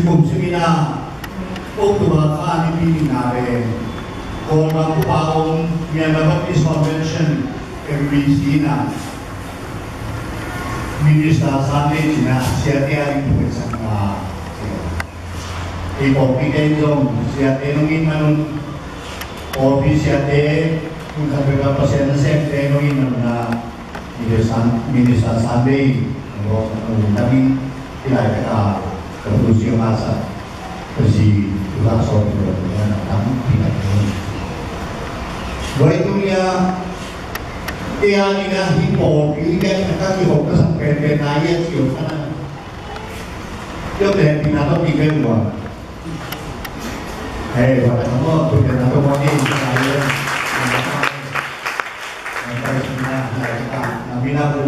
kumsimina Oktober kani piningare Kona kupaon Myanmar Baptist Convention MBC na Minister Sandi na siya tiyaring puwesan na ipopikain dong siya tenungin manun opi siya te kung kapag siya na siya tenungin manun na Minister Sandi kami tidak ada keputusan masa bersih langsung dengan kami tidak ada. Baik itu dia tidak hipot, dia mereka hipot sampai penaya siapa kan? Dia tidak tahu tiga dua. Hei, pada kamu tidak tahu mau ni saya. Mereka sudah kita nabi nabu,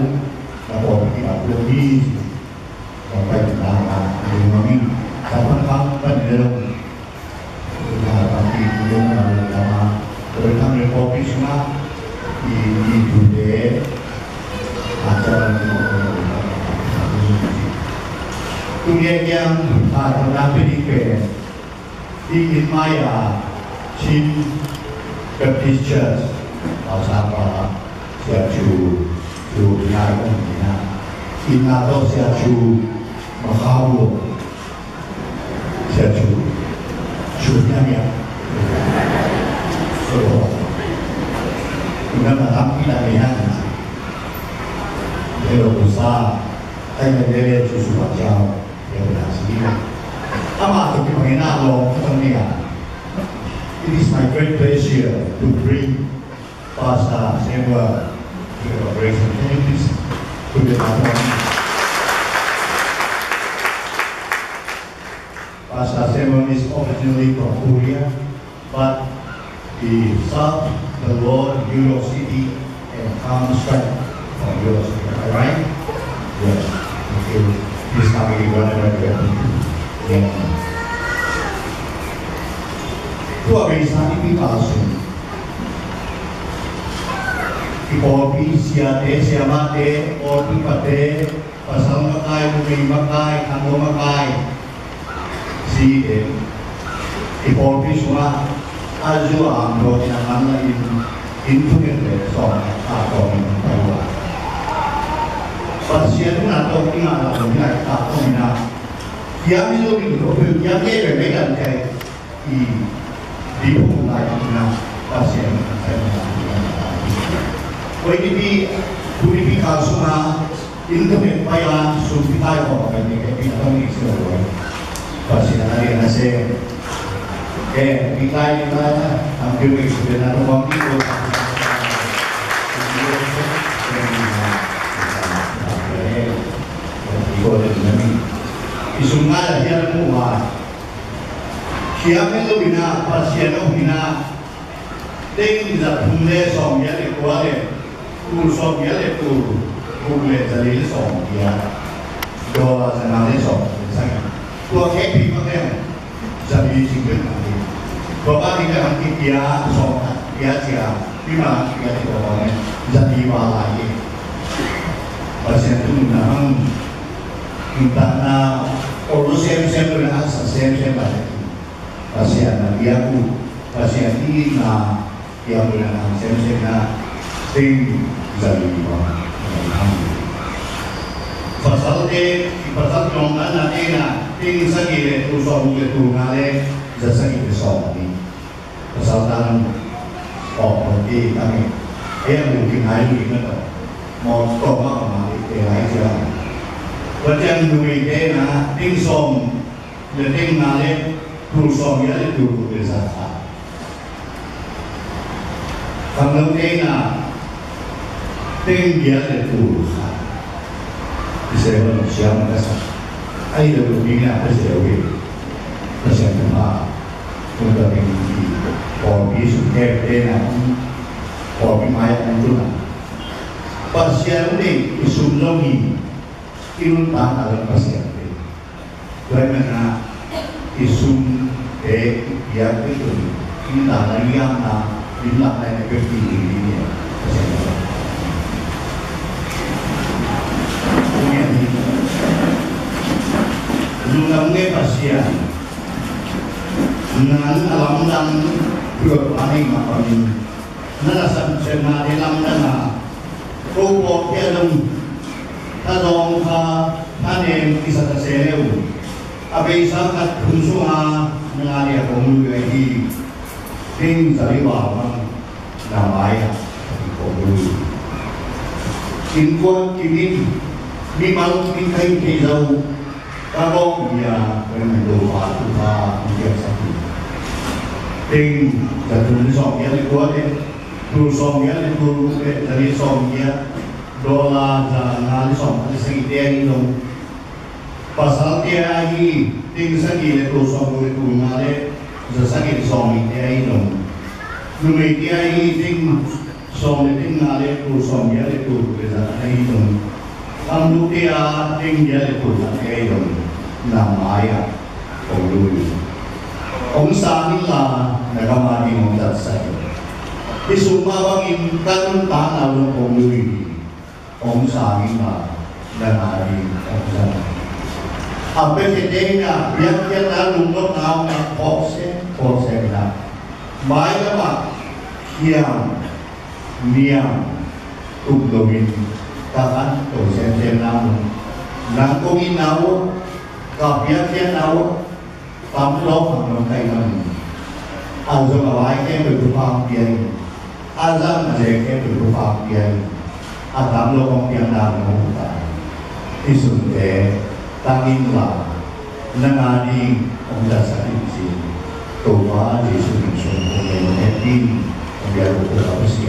kalau kita belum sampai kita mengalami kapan kapan dalam tapi belum lama berkami kopi semua di budaya acara dunia yang ada di Maya Chin Baptist Church Osaka siapju Naikon kita tahu siapju Makau siapju Sunyanya so kita datang kita lihat kalau besar saya dari susu bacau yang berhasil apa itu mengenal lo kemudian it is my great pleasure to bring Pastor Samuel to the operation please to the Pastor Samuel is originally from Korea, but he served the Lord in New York City and found strength from New York City. Am I right? Yes. Okay. Please come in whenever Tua bisa dipikasi. Ipopi siate siamate, opi pate, pasal makai, bumi makai, kanto makai. Si ipopi semua azu amro jangan internet soal atau Taiwan. Pasien atau tinggal atau tinggal atau mina. Yang itu yang dia berbeda kayak di rumah mina pasien. Purifikasi semua internet payah sudah kau kan ini kita ni semua. Pasien hari nasi, kita ini mana hampir sebenarnya orang itu. Isungal dia semua. Siapa itu bina pasien itu bina, dengan tidak boleh somnya lekuare, somnya leku, boleh jadi somnya, doa senang somnya. Tua happy macam jadi single nanti. Bapak tidak nanti dia somnya, dia siapa, bina dia itu orangnya jadi balai. Pasien itu memang entah kalau sem berasa sem balik. Pasien dia pun pasien ini yang berasa sem ting jadi balai. Pasal kelonggan nanti ting segi itu soal itu ngale jadi besar ni. Pasal tanam seperti kami yang mungkin hari ini mau coba kembali lagi. Macam duit na ting som, ting nale tu som ya itu bersama. Kalau ting na ting dia itu bisa siapa kasar. Ayo begini apa sih awal? Macam apa? Untuk ini, kopi sudah na, kopi maya itu na. Pasien ini isulungi. Ilmu dalam pasien ini, karena isu yang itu kita lagi yang bila ada kepilih ini, lungam nge pasia nan alam dan buat paning makan nana sama di lam nana kau buat dia dong tadong ka panen kisah tersebut apa isakat kunsunga mengalir komunikasi lagi ting dari bawah namanya komunikasi kinkuan kini ni malu kinkai kejauh kalau dia berdoa Tuhan dia satu ting jatuh songnya dikuat tu songnya itu dari songnya dolar jangan song sekitar itu pasal dia lagi ting sakit itu song itu ngale sakit song dia itu lumai dia lagi ting song itu ngale itu songnya itu berzat itu kamu dia ting dia itu itu namanya komunikasi ông sáng là kama di mong saya di semua bangin kan tanah lo komunikasi ông sáng là hari ông sana apa kedenya biar kita lumut naung nak pose na mai lama kiam niam tuglomin takan to sen namun nang kongin nawo biar dia nawo tạm lót hoặc là cây mình ăn rồi mà vài cái được phong tiền ăn ra mà dễ cái được phong tiền ăn tạm lót phong tiền nào mà không phải thì sủng thế tăng in là nâng đi ông ta sẽ đi gì tổ hóa thì sự bình thường của mình hết tin ông ta cũng có cái gì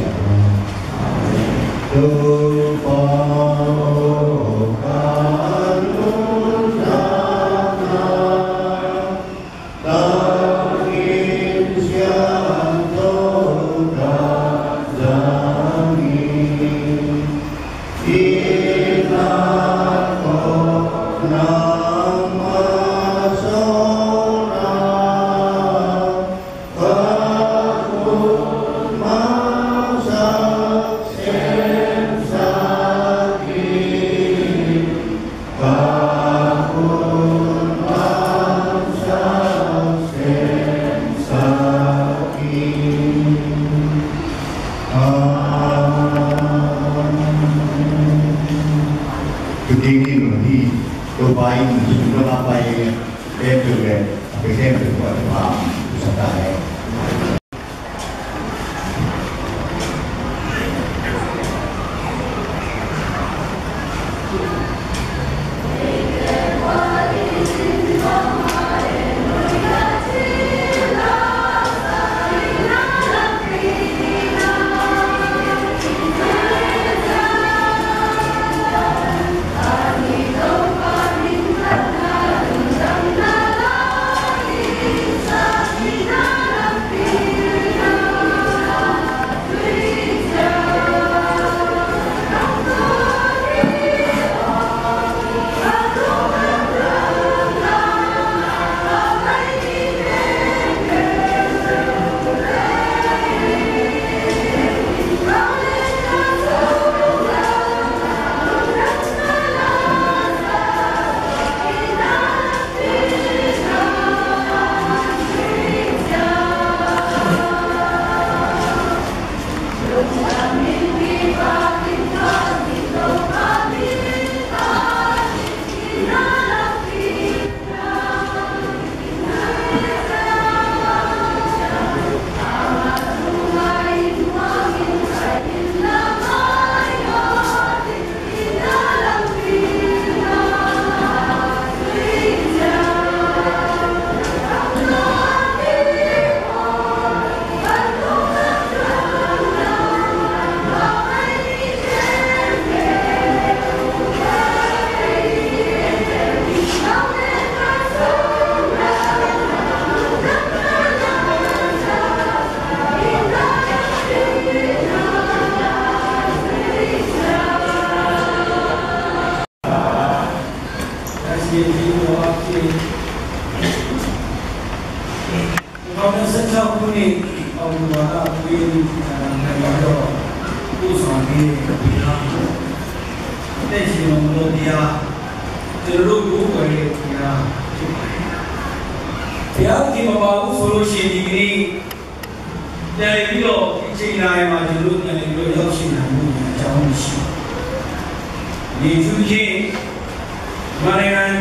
ကျွန်တော်တို့ကိုယ်ရဲ့ဘုရားဖြစ်ပါတယ်ဘုရားဒီမှာပါလို့ဆိုလို့ရှိရင်ဒီကနေ့တယ်ပြီးတော့ဒီချိန်တိုင်းမှာကျွန်တော်တို့တယ်ပြီးတော့ရောက်ရှိနိုင်မှုအကြောင်းရှိဒီသူချင်းမရန်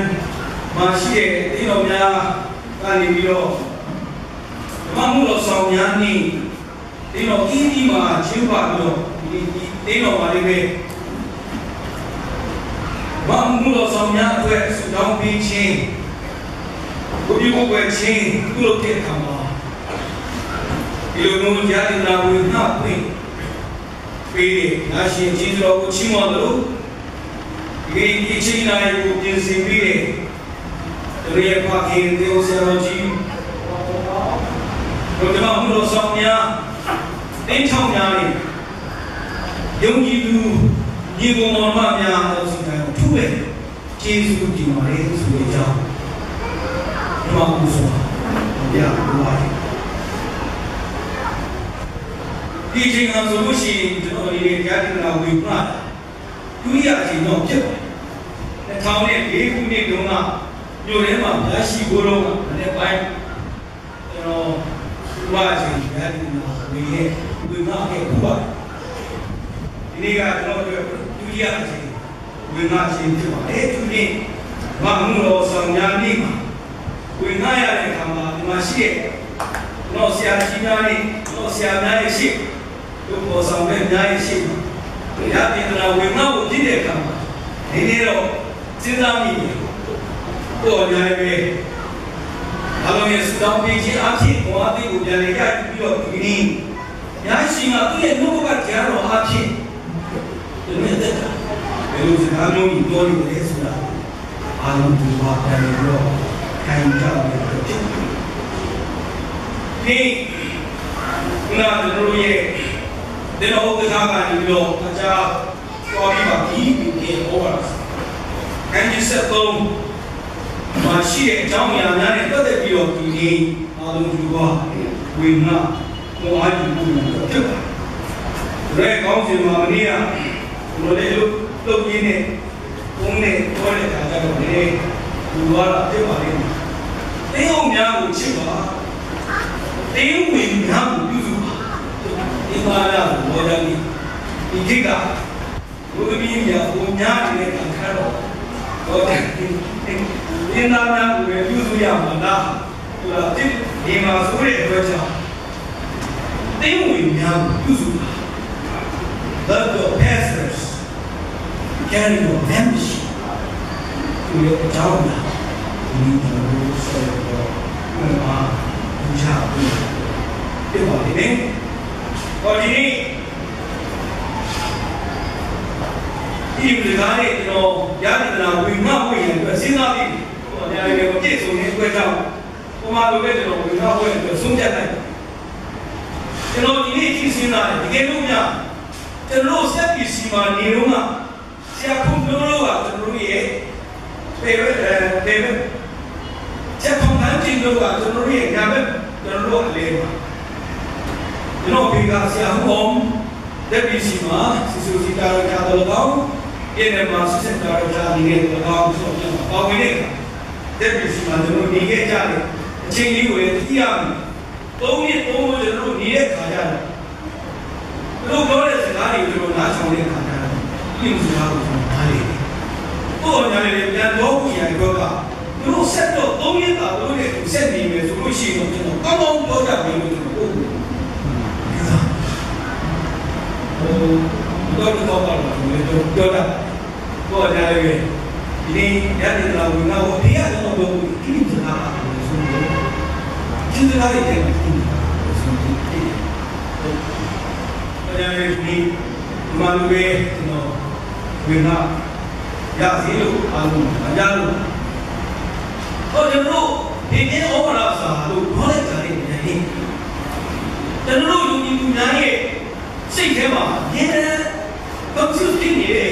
မရှိတဲ့ဒီလိုများကနေပြီးတော့မမှုလို့ဆောင်ညာနေဒီတော့အင်းဒီမှာချင်းပါပြီးတော့ဒီတော့ပါလိမ့်မယ်မမှုလို့ဆောင်ညာအတွက်စတောင်းပြီးချင်းဘုရားကိုယ်ချင်းသူ့လိုတဲ့ခါမှာဒီလိုမျိုးကြားတင်လာဝင်နှောက်ပြီးငါရှင်ကြီးတော်ကိုချီးမွမ်းလို့ဒီအချိန်တိုင်းကိုပြင်ဆင်ပြီးတဲ့ရေပါခင်တေဝဆရာကြီးတို့ကမှမလို့ဆောင်များတင်းချောင်းများနေယုံကြည်သူညီကောင်မောင်မများအစီအတိုင်းထူးပဲကျေးဇူးတင်ပါတယ်ဆိုတဲ့အကြောင်းဒီမှာဥစ္စာဘုရားဘုရားဒီချိန်ကဆိုလို့ရှိရင်ကျွန်တော်ဒီကြားတင်လာဝင်ပြဒုတိယအချိန်တော့ဖြစ်ပါတယ်2004ခုနှစ်တုန်းကမြို့ထဲမှာရရှိဖို့တော့လည်းပိုင်းကျွန်တော်ဝါချင်းကြားတင်လာဝင်ရဲ့ဝင်လာခဲ့ပါဒီနေ့ကကျွန်တော်တို့ဒုတိယအချိန်ဝင်လာခြင်းဖြစ်ပါတယ်ဒီနေ့ဘာမှမလို့ဆောင်ညာနေမှာဝင်လာရတဲ့အခါမှာဒီမှာရှိတဲ့တော့ဆရာကြီးများနဲ့တော့ဆရာများရဲ့ရှိတို့ပေါ်ဆောင်တဲ့များရဲ့ရှိရတဲ့ကလာဝင်လာဖို့ဖြစ်တဲ့အခါမှာဒီနေ့တော့စဉ်းစားမိတယ်ပေါ်ကြတယ်ပဲအလုံးရဲ့စတောင်းပေးခြင်းအဖြစ်ဘဝအသေးကိုပြန်လည်ရပြီးတော့ဒီနေ့ညာရှိမှသူ့ရဲ့နှုတ်ကကြားတော်အဖြစ်ဒီနေ့တက်တာဘယ်လိုစကားမျိုးကြီးပြောနေလဲဆိုတာအားလုံးဒီဘာပြန်လို့ခိုင်းကြတယ်ဖြစ်ဒီနာတို့ရဲ့ဒီလိုဥက္ကဋ္ဌကနေပြီးတော့အကြတော်ပြီးပါပြီးပြီးဟောပါအဲ့ဒီဆက်တော့မရှိတဲ့အကြောင်းအရာများနဲ့ပတ်သက်ပြီးတော့ဒီနေ့အားလုံးဒီဘာဝင်နာဟောအားကြီးဘူးဖြစ်ပါတယ်။ဒါကောင်းစီမှာမနေ့ကဘယ်လိုလဲလုပ်ရင်းနဲ့ဘုံနဲ့ပြောတဲ့အခါကျတော့ဒီလူကဖြစ်ပါလိမ့်မယ်။တင်းအောင်များကိုချစ်ပါတင်းဝင်များကိုပြုစုပါဒီမှာလာဘောဓာကြီးဒီကိကဘုရားကြီးများကိုများနေတဲ့အခါတော့ဘောဓာကြီးဒီနာနာကိုပြုစုရမှာလားဆိုတာဒီမှာဆိုတဲ့အတွက်ကြောင့်တင်းဝင်များကိုပြုစုပါ Let your pastors carry your membership to your town. We need to serve God. We shall be. ဒီပါလိမ့်။ဟောဒီနေ့ဒီလူသားတွေကျွန်တော်ရည်နာဝိငှဝိရအတွက်စဉ်းစားပြီးဟောတရားတွေကိုပြည့်စုံတဲ့အတွက်ကြောင့်ဟိုမှာလိုပဲကျွန်တော်ဝိငှဝိရအတွက်ဆုံးဖြတ်လိုက်။ကျွန်တော်ဒီနေ့ကြည့်စဉ်းစားတယ်တကယ်လို့များကျွန်တော်စက်ပစ္စည်းမှာနေတော့ကဆရာခုံပြောလို့ကကျွန်တော်ရဲ့ပေချက်ပုံမှန်ကြည့်လို့ကကျွန်တော်ရဲ့ညာဘက်ကျွန်တော်အလေးပါကျွန်တော်ဘေကဆရာဟောတဲ့ပစ္စည်းမှာစီစီတာရတာတော့ကောင်းဒီနေ့မှာစစ်စစ်တာရတာဒီနေ့တော့ကောင်းဆိုတော့ပေါဝင်တဲ့ပစ္စည်းမှာကျွန်တော်နေခဲ့ကြတယ်အချိန်လေးကိုလည်းသိရမယ်၃နှစ်၃လို့ကျွန်တော်နေတဲ့ခါကြတယ်တို့ပြောတဲ့စကားတွေကျွန်တော်နားဆောင်တဲ့ခါကျတော့ဒီစကားကိုကျွန်တော်နားလေ။ကိုယ်ညာလေပြန်တော့ကိုရတော့ကတို့ဆက်တော့၃ရက်တာတို့ရဲ့ဆက်နေမယ်ဆိုလို့ရှိရင်ကျွန်တော်ကောင်းကောင်းပြောကြပြီလို့ကျွန်တော်ဟုတ်။တော့တော့ပါတော့ပြောတာကိုညာလေဒီနေ့ရတဲ့လာဝင်တော့ဒီရတော့ဘယ်လိုကိစ္စလာလဲဆိုတော့ဒီစကားတွေတဲ့ကိစ္စဆိုတော့တရားရည်ဒီမှာလူပဲကျွန်တော်ဝင်လာရစီလို့အားလုံးမကြလို့ဟောကျွန်တော်ဒီနေ့ဩဝါဒစာလို့ခေါ်တဲ့ကြတဲ့နေနေကျွန်တော်လူကြီးလူများရဲ့စိတ်ထဲမှာနည်းနည်းကောင်းစုတင်နေတယ်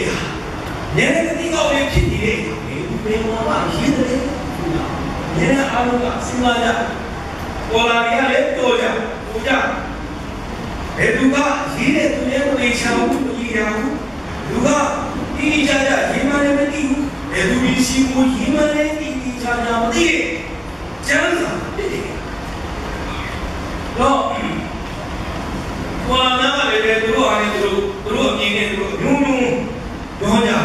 နည်းနည်းတိကောက်လေးဖြစ်နေတယ်ဒီဘယ်မှာမှရင်းတယ်နည်းနည်းအားလုံးကစဉ်းစားကြပေါ်လာရလေတော့ကြဟိုကြဘယ်သူကရေးတဲ့သူရဲ့ကိုချောင်းကိုကြည့်ရအောင်လူကဒီကြကြရေးမလည်းမသိဘူးဘယ် သူဒီစီကိုရင်းမလေးဒီချာချာမသိတဲ့ကျမ်းစာဖြစ်တယ်တော့ဘာနာလည်းသူတို့အားနဲ့သူတို့အမြင်နဲ့သူတို့ညုံညုံပြောကြတာ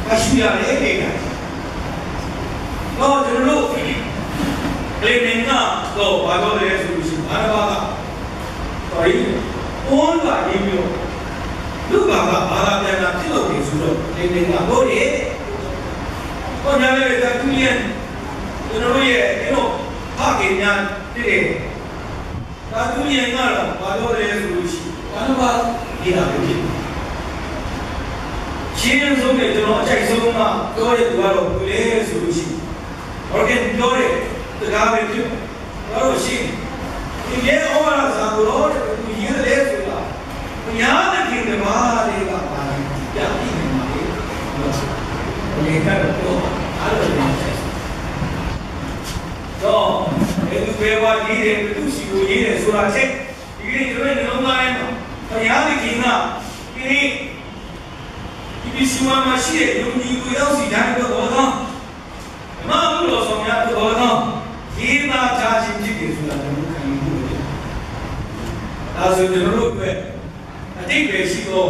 အရှိရတယ်တဲ့တော့ကျွန်တော်တို့လေမင်းကတော့ဘာလို့လဲဆိုလို့ရှိရင်ဘာကတော်ရီဘောကရေးပြီးတော့လူကဘာသာပြန်တာဖြစ်လို့ပြီဆိုတော့လေမင်းကဟိုလေဟောညာလေးကသူရဲ့ကျွန်တော်တို့ရဲ့ဒီတော့ဖခင်ညာတည်တယ်ဒါသူရဲ့ကတော့ဘာလို့လဲဆိုလို့ရှိရင်ဘာဒီတာဖြစ်ရှင်းဆုံးနဲ့ကျွန်တော်အချိုက်ဆုံးကပြောတဲ့သူကတော့ဘယ်လဲဆိုလို့ရှိရင်ဟုတ်ကဲ့ပြောတဲ့တကားပဲဖြစ်တော့ရှိဒီရဲ့ဩဝါဒစာကိုတော့သူရေးတယ်ဆိုတာဘုရားသခင်ကဘာလေးကပါလဲကြားပြီးနေမှာလေဘယ်ကတော့အားလုံးတော့ဒီဘယ်ဝါရေးတယ်သူစီကိုရေးတယ်ဆိုတာချက်ဒီနေ့ကျွန်တော်နှလုံးသားထဲမှာဘုရားသခင်ကဒီစီမမရှိတဲ့ယုံကြည်ကိုရောက်စီတိုင်းတော့တော့မဟုတ်လို့ဆောင်ရတော့တော့ရေးသားထားခြင်းဖြစ်တယ်ဆိုတာကျွန်တော်ခံယူလို့ရတယ်။ဒါဆိုကျွန်တော်တို့အတွက်အတိတ်ပဲရှိတော့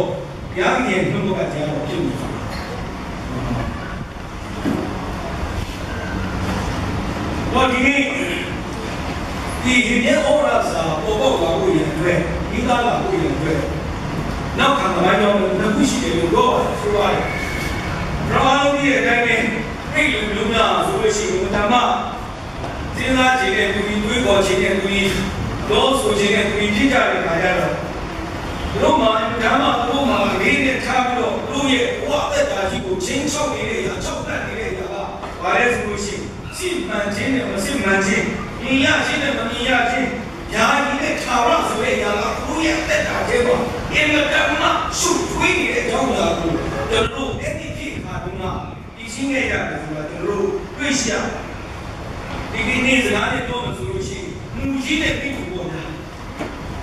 ဘုရားရဲ့နှုတ်ကကြားတော့ဖြစ်နေတယ်။ဘာဒီနေ့ဒီရဲ့ဩရာစာပေါ်ပေါက်လာဖို့ရတဲ့ဒီသားလာဖို့ရတဲ့နောက်ခံတိုင်းတော့နှစ်ခုရှိတယ်လို့ပြောပါတယ်ဆိုပါတယ်။ဘာလို့ဒီအတိုင်းပဲအဲ့လိုမျိုးများဆိုလို့ရှိရင်ဓမ္မစဉ်းစားကြည့်တဲ့သူတွေးပေါ်ခြင်းတဲ့သူတွေတော့ဆိုခြင်းတဲ့သူတွေဖြစ်ကြတဲ့ခါကျတော့တို့မှဓမ္မတို့မှလေးနဲ့ထားပြီးတော့တို့ရဲ့ဘဝအသက်တာကြီးကိုချင်းချောက်နေတဲ့အရာချောက်တတ်နေတဲ့အရာကဘာလဲဆိုလို့ရှိရင်စိတ်မှန်ခြင်းနဲ့မစိတ်မှန်ခြင်းမြင်ရခြင်းနဲ့မမြင်ရခြင်းယာယီနဲ့ခါရဆိုတဲ့အရာကတို့ရဲ့အသက်တာကြီးမှာအင်မတန်မှရှုပ်ထွေးနေတဲ့အကြောင်းအရာကိုတို့အဲ့ဒီဖြစ်ခါတုန်းကရှင်းခဲ့ရတယ်ဆိုတာကျွန်တော်တို့တွေ့ရှိရတယ်ဒီနေ့စကားနဲ့ပြောမှဆိုလို့ရှိရင်မူကြီးနဲ့ပြီးဖို့ပေါ်တာ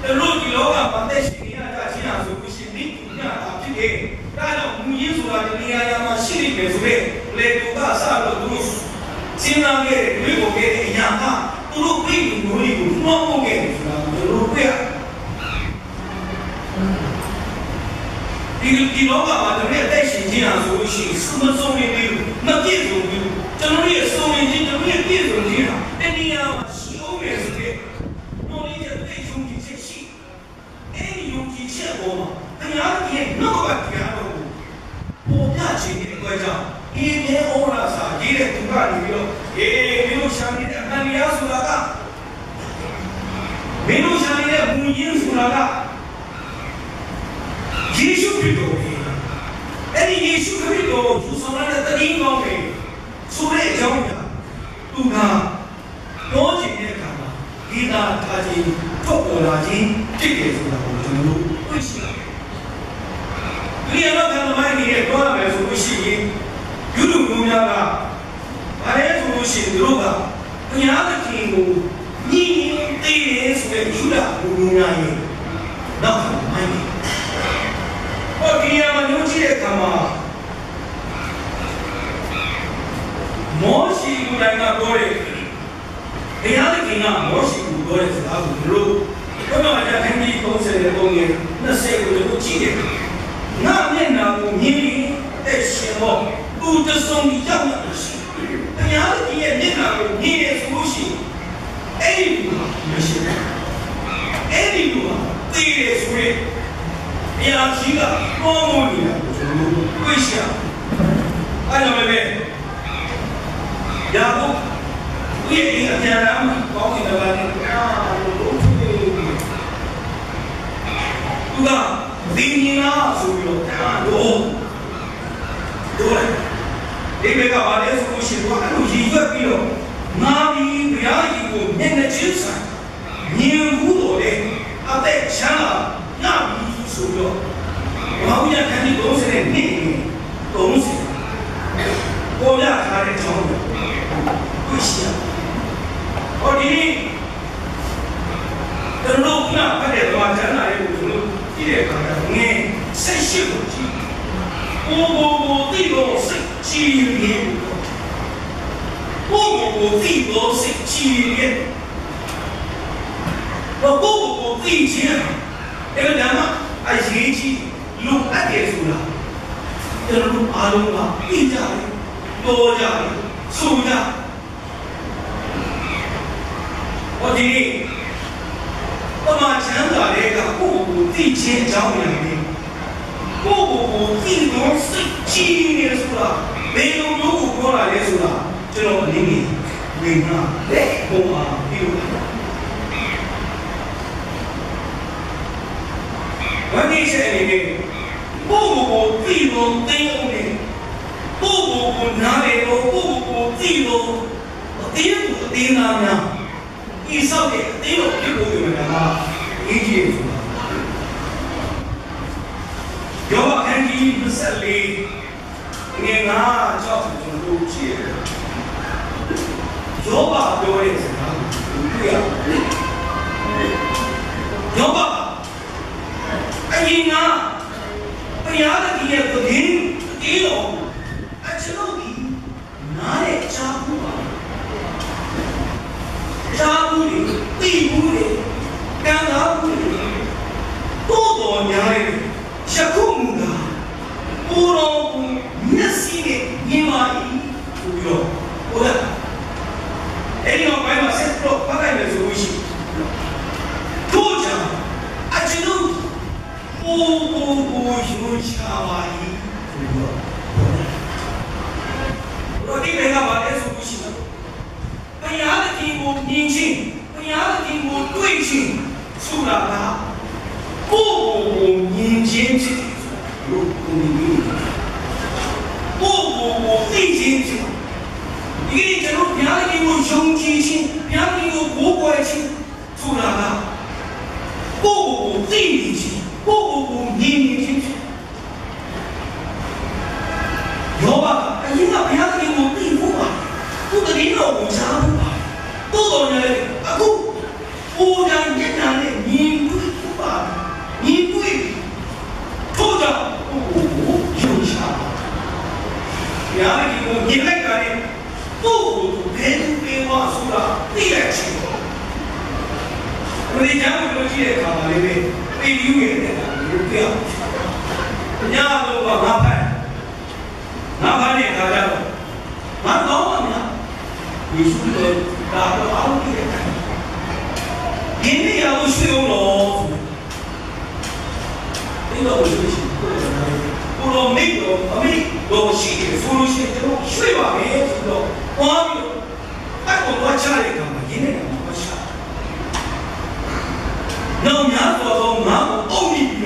ကျွန်တော်ဒီလောကမှာတက်ရှိနေရတာရှင်းတာဆိုလို့ရှိရင်ဒီညတာဖြစ်ခဲ့ဒါကြောင့်မူကြီးဆိုတာဒီနေရာမှာရှိနေတယ်ဆိုတဲ့လေတူကစတော့သူတို့စဉ်းစားခဲ့တဲ့တွေးပေါ်ခဲ့တဲ့အရာကသူတို့ပြီးလို့မျိုးတွေကိုနှောင်းဖို့ခဲ့တယ်ဆိုတာကျွန်တော်တွေ့ရတယ်ဒီလောကမှာတကယ်တက်ရှိခြင်းဟာဆိုလို့ရှိရင်စမဆုံးနေပြီမပြည့်စုံဘူးကျွန်တော်ရဲ့စုံရင်ခြင်းကျွန်တော်ရဲ့ပြည့်စုံခြင်းဟာတနည်းအားဖြင့်ရှိအောင်ရစေတဲ့နော်လေးရဲ့တဲ့ယုံကြည်ချက်ရှိအဲဒီယုံကြည်ချက်ပေါ်မှာတရားရဲ့နောက်ကတရားတော်ကိုပေါ်ပြခြင်းတဲ့အတွက်ကြောင့်ဒီမြေဩဝါဒစာရေးတဲ့သူကနေပြီးတော့မင်းတို့ရှာနေတဲ့အမှန်တရားဆိုတာကမင်းတို့ရှာနေတဲ့မူရင်းဆိုတာကယေရှုခရစ်တော်အဲ့ဒီယေရှုခရစ်တော်ကိုသူဆောင်ရတဲ့တည်င်းကောင်းတယ်ဆိုတဲ့အကြောင်းကသူကပြောချင်တဲ့အခါမှာဒီသာထားခြင်းထုတ်ပေါ်လာခြင်းဖြစ်တယ်ဆိုတာကိုကျွန်တော်တို့သိရှိရတယ်။ဒီအလောကမိုင်းကြီးရဲ့ပြောရမယ်ဆိုလို့ရှိရင်ယူလူမျိုးများကဘာလဲဆိုလို့ရှိရင်သူတို့ကဘုရားသခင်ကိုညီညီသိတယ်ဆိုတဲ့ယူလာလူမျိုးများရဲ့နောက်ခံမိုင်းကြီးဟောဒီမှာညှို့ကြည့်တဲ့အခါမှာမောရှိလူတိုင်းကပြောတယ်ဘုရားသခင်ကမောရှိကိုပြောတဲ့စကားကိုတို့ဘုရားကခန်းကြီး30ရဲ့ပုံငယ်20ကိုတို့ကြည့်တယ်ငါမျက်နှာကိုမြင်ပြီးတဲ့ရှင်မောသူတဆုံးရောက်လာရှိဘုရားသခင်ရဲ့မျက်နှာကိုမြင်ရဆိုလို့ရှိရင်အဲ့ဒီလူကမရှိဘူးအဲ့ဒီလူကသိရဆိုရင်ဘုရားကြီးကပေါင်းလို့နေတာကိုကျွန်တော်တို့တွေ့ရှိရတယ်အဲ့ကြောင့်လည်းယာကုပ်ဒီအကျဉ်းအမှကောင်းတဲ့ဘာနဲ့လို့သူကဒီနာဆိုပြီးတော့တို့ဒီဘက်ကဘာလဲဆိုလို့ရှိရင်အဲ့လိုရည်ရွယ်ပြီးတော့ငါဒီဘုရားကြီးကိုမျက်နှာချင်းဆိုင်မြင်ဘူးတော့လေအသက်ချမ်းသာညပြီဆိုတော့ဘာလို့ရခန်းကြီး30နဲ့နေ30ပေါ်ရထားတဲ့ကြောင်းကိုရှိရဟောဒီတို့ကဖတ်တဲ့ဘာကျမ်းစာလေးကိုတို့ကြည့်တဲ့အခါကျငယ်ဆက်ရှိကိုကြည့်ကိုတိလို့စိတ်ချ纪念，我最多是纪念，我最钱，那个人嘛，啊，业绩录一点数了，这录阿龙啊，一家的，多家的，数家，我今天，我嘛强调那个我最钱讲不了的。我最多是纪念数了，没有如果来的数了，这种零啊，公啊，有。关键是里面，我最多最多的，我拿来我最多，第哪样？以上的第六个人啊，理解住了。有啊，看你不是哩，你拿叫中都接，有吧？有的是啥？对呀，有吧？哎呀，哎呀，那底下不停，地喽，哎，这老弟拿来加固啊，加固的，地固的，干啥固的，多年的。下空的，不老不热心的，你妈不要，我的，哎，你老白嘛，先不老，大概就是微信，多讲，啊，这都，我有下娃一，我这边干嘛？这是微信的，本牙的听过年轻，本牙的听过对性，出了他。我年轻起，我最年轻，你给你讲到别人给我雄起心，别人给我国怪心，出来了。我最年轻，我年轻，有吧？因为别人给我对付吧，我的领导我家不吧，多少年了，啊我家一年的年对付吧。因为头上有下，然后我你那个呢，人被挖出了第二期。我哋讲我记得看嘛，对不对？被留言的有不要，人家都往哪派？哪派呢？大家都，哪搞嘛呢？你说的哪个哪里的？人家要水了。那个我就是不说没有我心里说了些这种水吧没有这种光有哎我家里干嘛今天我想那年做到那奥利比我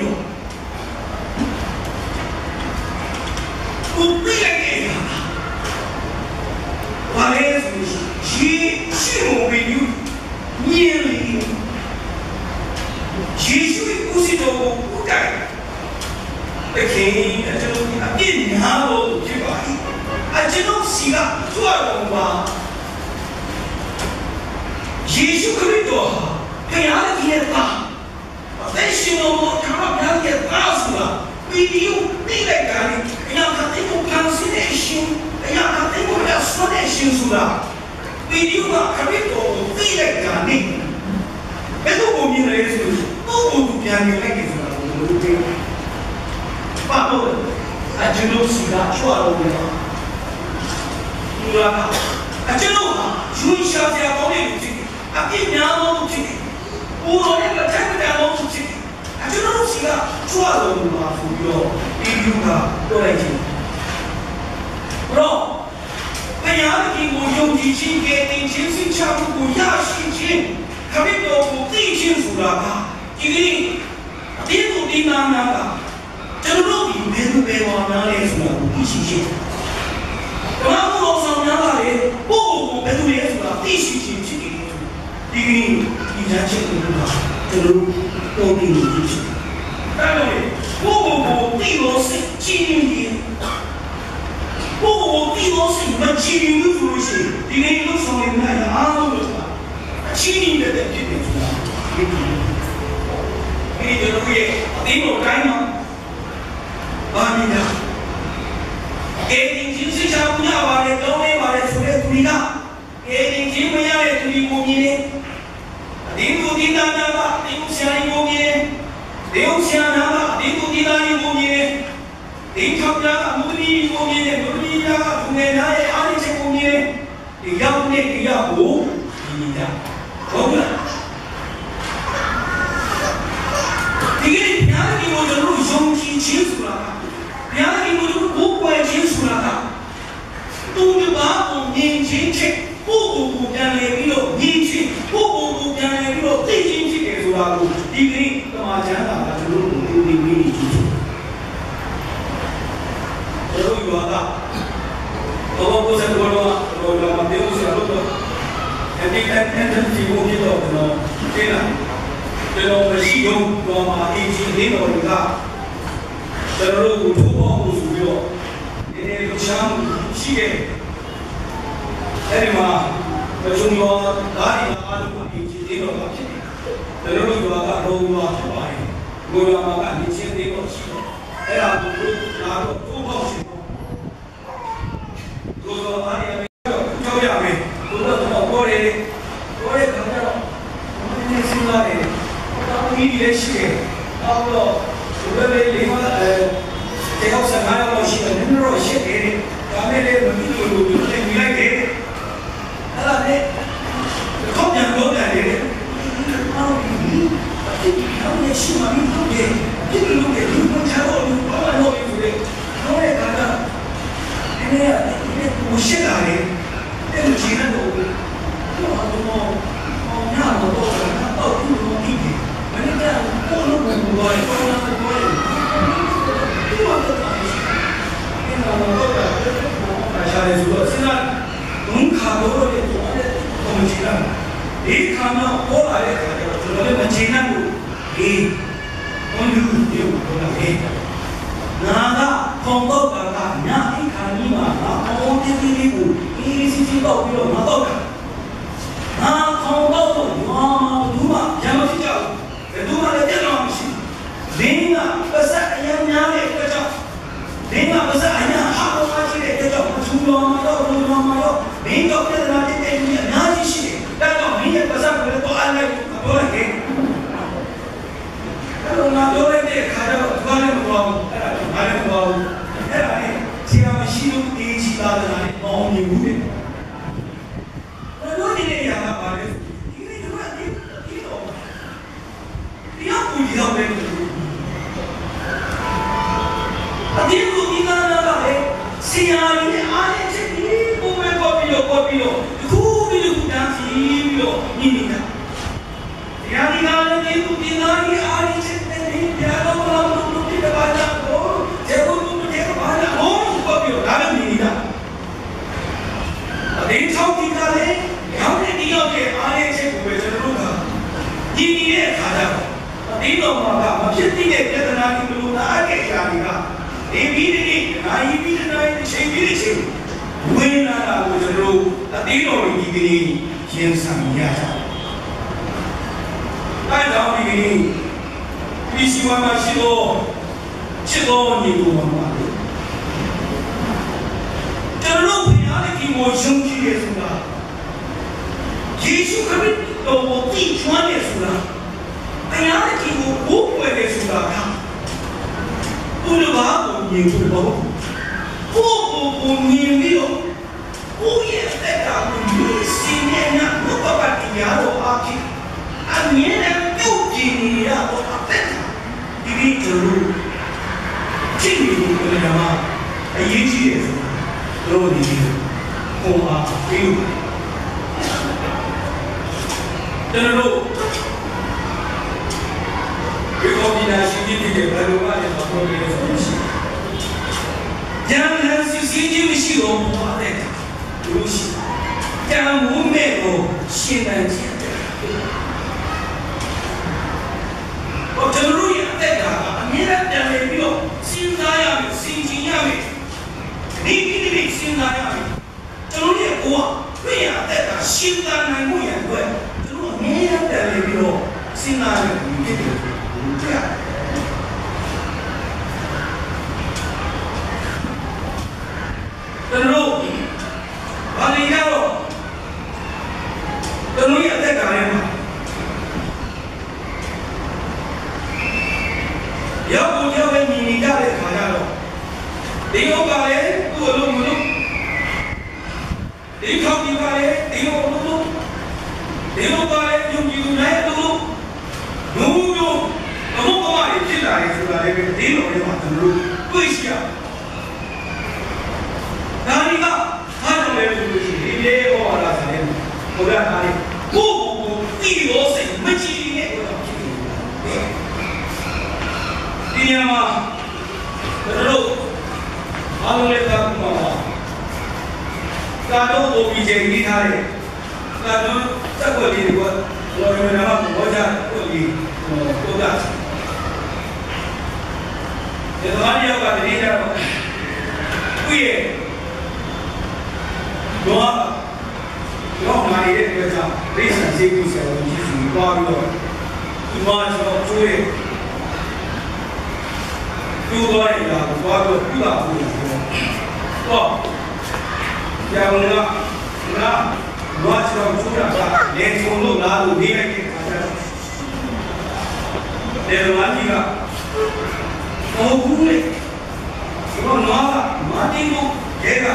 不应该给他我来说许我为有年龄继续不是说我不该这种一年都去吧，这种事啊，做工吧，也许可以做好，别人的天大，但是我看到别人的大事了，没有你来干的，他对我旁心的心，他对我要说的心数了，没有啊，可别做我非来干的，别做我们来说，都不别人来给说了，我都对。把我这种事啊做了的嘛，对吧？这种啊，从小家搞的不去，别人都不去，我那个太不讲都不去，这种事啊做了的嘛，属于有个多来劲，不咯？哎呀，你我用的钱给定钱是差不多压岁钱，他们都不最清楚了啊，这个点都点哪样的？这个肉饼别都别往哪里说了，不新鲜。我们老上哪里？我别都别说了，必须进去的。因为以前吃的那个，这个肉饼进去。当然了，我对我是纪念的，我对我是你们纪念的东西，因为都上面那个阿罗的嘛，纪念的这点出来，你这个会顶我干吗？啊，你讲，给定金是啥？ ရဲ့ဒီကိုမြင်နေဒီကိုဒီနာနာကဒီကိုဆရာကြီးကိုမြင်နေဒီကိုဆရာနာကဒီကိုဒီနာကြီးကိုမြင်နေဒီထောက်သားကမုဒ္ဒရီကိုမြင်နေမုဒ္ဒရီကဘုငယ်သားရဲ့အားရချက်ကိုမြင်နေဒီရောက်နေဒီရောက်ကိုမြင်ကြဟုတ်လားဒီကိညာဒီကိုကျွန်တော်ယုံကြည်ခြင်းဆိုတာညာဒီကိုကျွန်တော်ဘုရားခြင်းဆိုတာသူတို့ဘာကိုမြင်ခြင်းချက်ကိုပြန်လေပြီးတော့မြင်ခြင်းကိုပြန်လေပြီးတော့သိခြင်းဖြစ်တယ်ဆိုတာကိုဒီကိတမန်ကျမ်းစာကကျွန်တော်တို့ဒီမိကြည့်ကျွန်တော်ပြောတာတော့ဘုရားကတော့မပြောစရာလို့တော့အဲဒီဒီကိုပြတော့ကျွန်တော်သိလားကျွန်တော်မရှိတော့မှာအင်းကြီးလေးတော်ကကျွန်တော်တို့ကိုထိုးပေါင်းလို့ဆိုပြီးတော့ဒီနေ့လူချမ်းရှိတယ်အဲဒီမှာဘုံရောဓာတ်ရီအားလုံးကိုအင်းကြီးလေးတော်ကဖြစ်တယ်ကျွန်တော်တို့ကတော့တော့ဖြစ်ပါတယ်ဘုရားမှာကနေချင်းလေးတော်ရှိတယ်အဲ့ဒါကိုလာတော့ထိုးပေါင်းရှိတော့ကိုယ်တော်အားရမယ်ကြောက်ရမယ်ကိုယ်တော်ပေါ်တယ်ခါကျတော့ဒီနေ့စဉ်းစားတယ်ဒီလည်းရှိတယ်အော်တော့ဒီလိုလေးမှာတေကောက်စကားတော့ရှိတယ်နည်းတော့ရှိတယ်ဒါနဲ့လည်းမပြီးလို့လည်းမြင်လိုက်တယ်အဲ့ဒါနဲ့ခေါင်းပြန်လို့တယ်အော်ဒီတော့လည်းရှိမှမဟုတ်တယ်ဒီလိုလေဒီမှာချောလို့ဘာမှမဟုတ်ဘူးလေတော့လည်းကတော့ဒီကိုရှိတာလေအဲ့လိုကြီးနေတော့တော့ညတော့တော့ဒီလိုဒီမနေ့ကကိုလိုကိုဘာလို့ကိုလာကိုလဲဒီမှာတော့ဒီမှာတော့ဘာရှာလဲဆိုတော့စဉ်းစားဘုံခါတော့လေတော့ကိုမကြည့်လားဒီခါတော့ပေါ်လာတဲ့ခါကျတော့ကျွန်တော်လည်းမချင်နိုင်ဘူးဒီဘုံလူဒီကိုလာခဲ့နာကခုံတော့ကညအိခါကြီးမှာအော်ဒီလေးကိုအေးစီစီတော့ပြီးတော့မတော့တာနာခုံတော့ဘူးမရမဖြစ်ကြဘူးဘယ်သူမှလည်းပြတ်တော့မရှိဘူးလင်းကပါစအရင်များတဲ့အတွက်ကြောင့်လင်းကပါစအရင်ဟာပေါ်မှာရှိတဲ့အတွက်ကြောင့်သူတော်မှာတော့လူတော်မှာတော့လင်းတော့ပြဿနာတက်တဲ့အများကြီးရှိတယ်ဒါကြောင့်လင်းရဲ့ပါစကိုလည်းတော့အားလိုက်ပြောလိုက်တယ်အဲ့တော့ငါပြောလိုက်တဲ့ခါတော့ဘာလဲမပေါ်ဘူးအဲ့ဒါဘာလဲမပေါ်ဘူးအဲ့ဒါနဲ့ဆရာမရှိလို့အေးကြီးလာတယ်လည်းပေါင်းနေဘူးလေတို့ဒီနေရာမှာပါလေဒီနေ့တော့ဒီတော့တရားကိုဒီတော့ပဲအဒီကိုဒီနာလာလေဆရာကြီးနဲ့အားနဲ့ချက်ဒီကိုပဲပေါ်ပြီးတော့ဒီခုတန်းစီပြီးတော့ညီနေတာတရားဒီကလည်းဒီနာကြီးအားနဲ့ချက်တဲ့တရားတော်ဘာလို့ဒီကဘာသာကိုကျေကိုဒီကဘာသာဟောပေါ်ပြီးတော့ဒါလည်းညီနေတာအဒီထောက်ဒီကလည်းရောက်တဲ့ဒီရောက်တဲ့အားနဲ့ချက်ကိုပဲကျွန်တော်တို့ကညီနေတဲ့အခါကျတော့ဒီတော့မှာမဖြစ်တဲ့ပြဿနာတွေလို့အားခဲ့ကြတာဒီပြီးတဲ့နိုင်ပြီးတဲ့နိုင်ချိန်ပြီးတဲ့ချိန်ဝိညာဏကိုကျွန်တော်အသေးတော်ဒီကနေ့ရှင်းဆောင်ရကြတယ်။အဲကြောင့်ဒီကနေ့ဒီစီဝါမရှိတော့ချစ်တော်ညီကိုမှာပါတယ်။ကျွန်တော်ဘုရားရဲ့ဒီကိုယုံကြည်ရဆိုတာယေရှုခရစ်တော်ကိုတည်ထွန်းရဆိုတာတရားရဲ့ဒီကိုဘိုးွယ်ရဆိုတာကဘုရားကိုမြင်ဖို့တော့ကိုမြင်ပြီးတော့ကိုရဲ့အသက်တာကိုမြင်စီနေတာဘုရားတရားတော်အားဖြင့်အမြဲတမ်းပြုတ်ကြည်နေရတော့အသက်ဒီဒီကျွန်တော်ကြည့်နေလို့လည်းအရေးကြီးတယ်ဆိုတာတို့ဒီဟောအားပြီးလို့ကျွန်တော်ဒီကောဒီနာရှိတဲ့ဘယ်လိုမှလည်းမပေါ်ရဘူးရှိ။ဉာဏ်နဲ့စစ်စစ်ကြီးမရှိတော့ဘူးတဲ့။လူရှိ။ဉာဏ်ဝုမဲ့ကိုရှင်းနိုင်ခြင်း။ဘာကျွန်တော်ရဲ့အသက်တာအမြဲတမ်းပြန်လည်ပြီးတော့စဉ်းစားရမယ်၊စဉ်းကျင်ရမယ်။ဒီစဉ်းစားရမယ်။ကျွန်တော်ရဲ့ဘဝတွေ့ရအသက်တာရှင်းတာနိုင်မှုရအတွက်ကျွန်တော်အမြဲတမ်းပြန်လည်ပြီးတော့စဉ်းစားရမယ်ဖြစ်တယ်။ကျွန်တော်ဘာလဲရတော့ ကျွန်တော်ရဲ့အသက်ကလည်းမှာရောက်ကိုရောက်ပဲညီညီကြတဲ့ခါကျတော့ဒီဥကလည်းသူ့အလုံးမလို့ဒီခေါင်းဒီကလည်းဒီလိုအလုံးဒီလိုကလည်းယုံကြည်သူတိုင်းအလုံးဘုံမျိုးအမှုကမှဖြစ်လာတယ်ဆိုတာလည်းပဲဒီလိုလေးမှာကျွန်တော်တို့တွေ့ရှိရဒါရီကအားလုံးလည်းလို့ရှိရင်ဒီလေးဟောလာတယ်ဘုရားအားလေးကိုတီရောစိတ်မကြည်နဲ့တော့ဖြစ်နေတယ်ဒီညမှာကျွန်တော်တို့အားလုံးလည်းသာမှာကာတော့ကိုပြီးချိန်ပြီးထားတယ်ကာတော့စက်ွက်လေးတွေကလောရနာမှာဘောကြကိုကြီးကိုကဒီမှာရောကတည်းကတော့ဥရဲ့တော့မာရီရဲ့အတွက်ကြောင့်ရိစ္ဆာစိတ်ကူးဆရာဝန်ကြီးစီသွားပြီးတော့ဒီမှာကျွန်တော်ကျွေးကျိုးသွားရတာသွားပြီးပြတာဘူးတော့ဆရာဝန်ကဘာကျွန်တော်ကျွေးတာလေချုံလို့လာလို့နေလိုက်တဲ့အခါကျတော့လေဝါကြီးကဟောဘူးလေကျွန်တော်ကမာတင်ကိုရဲက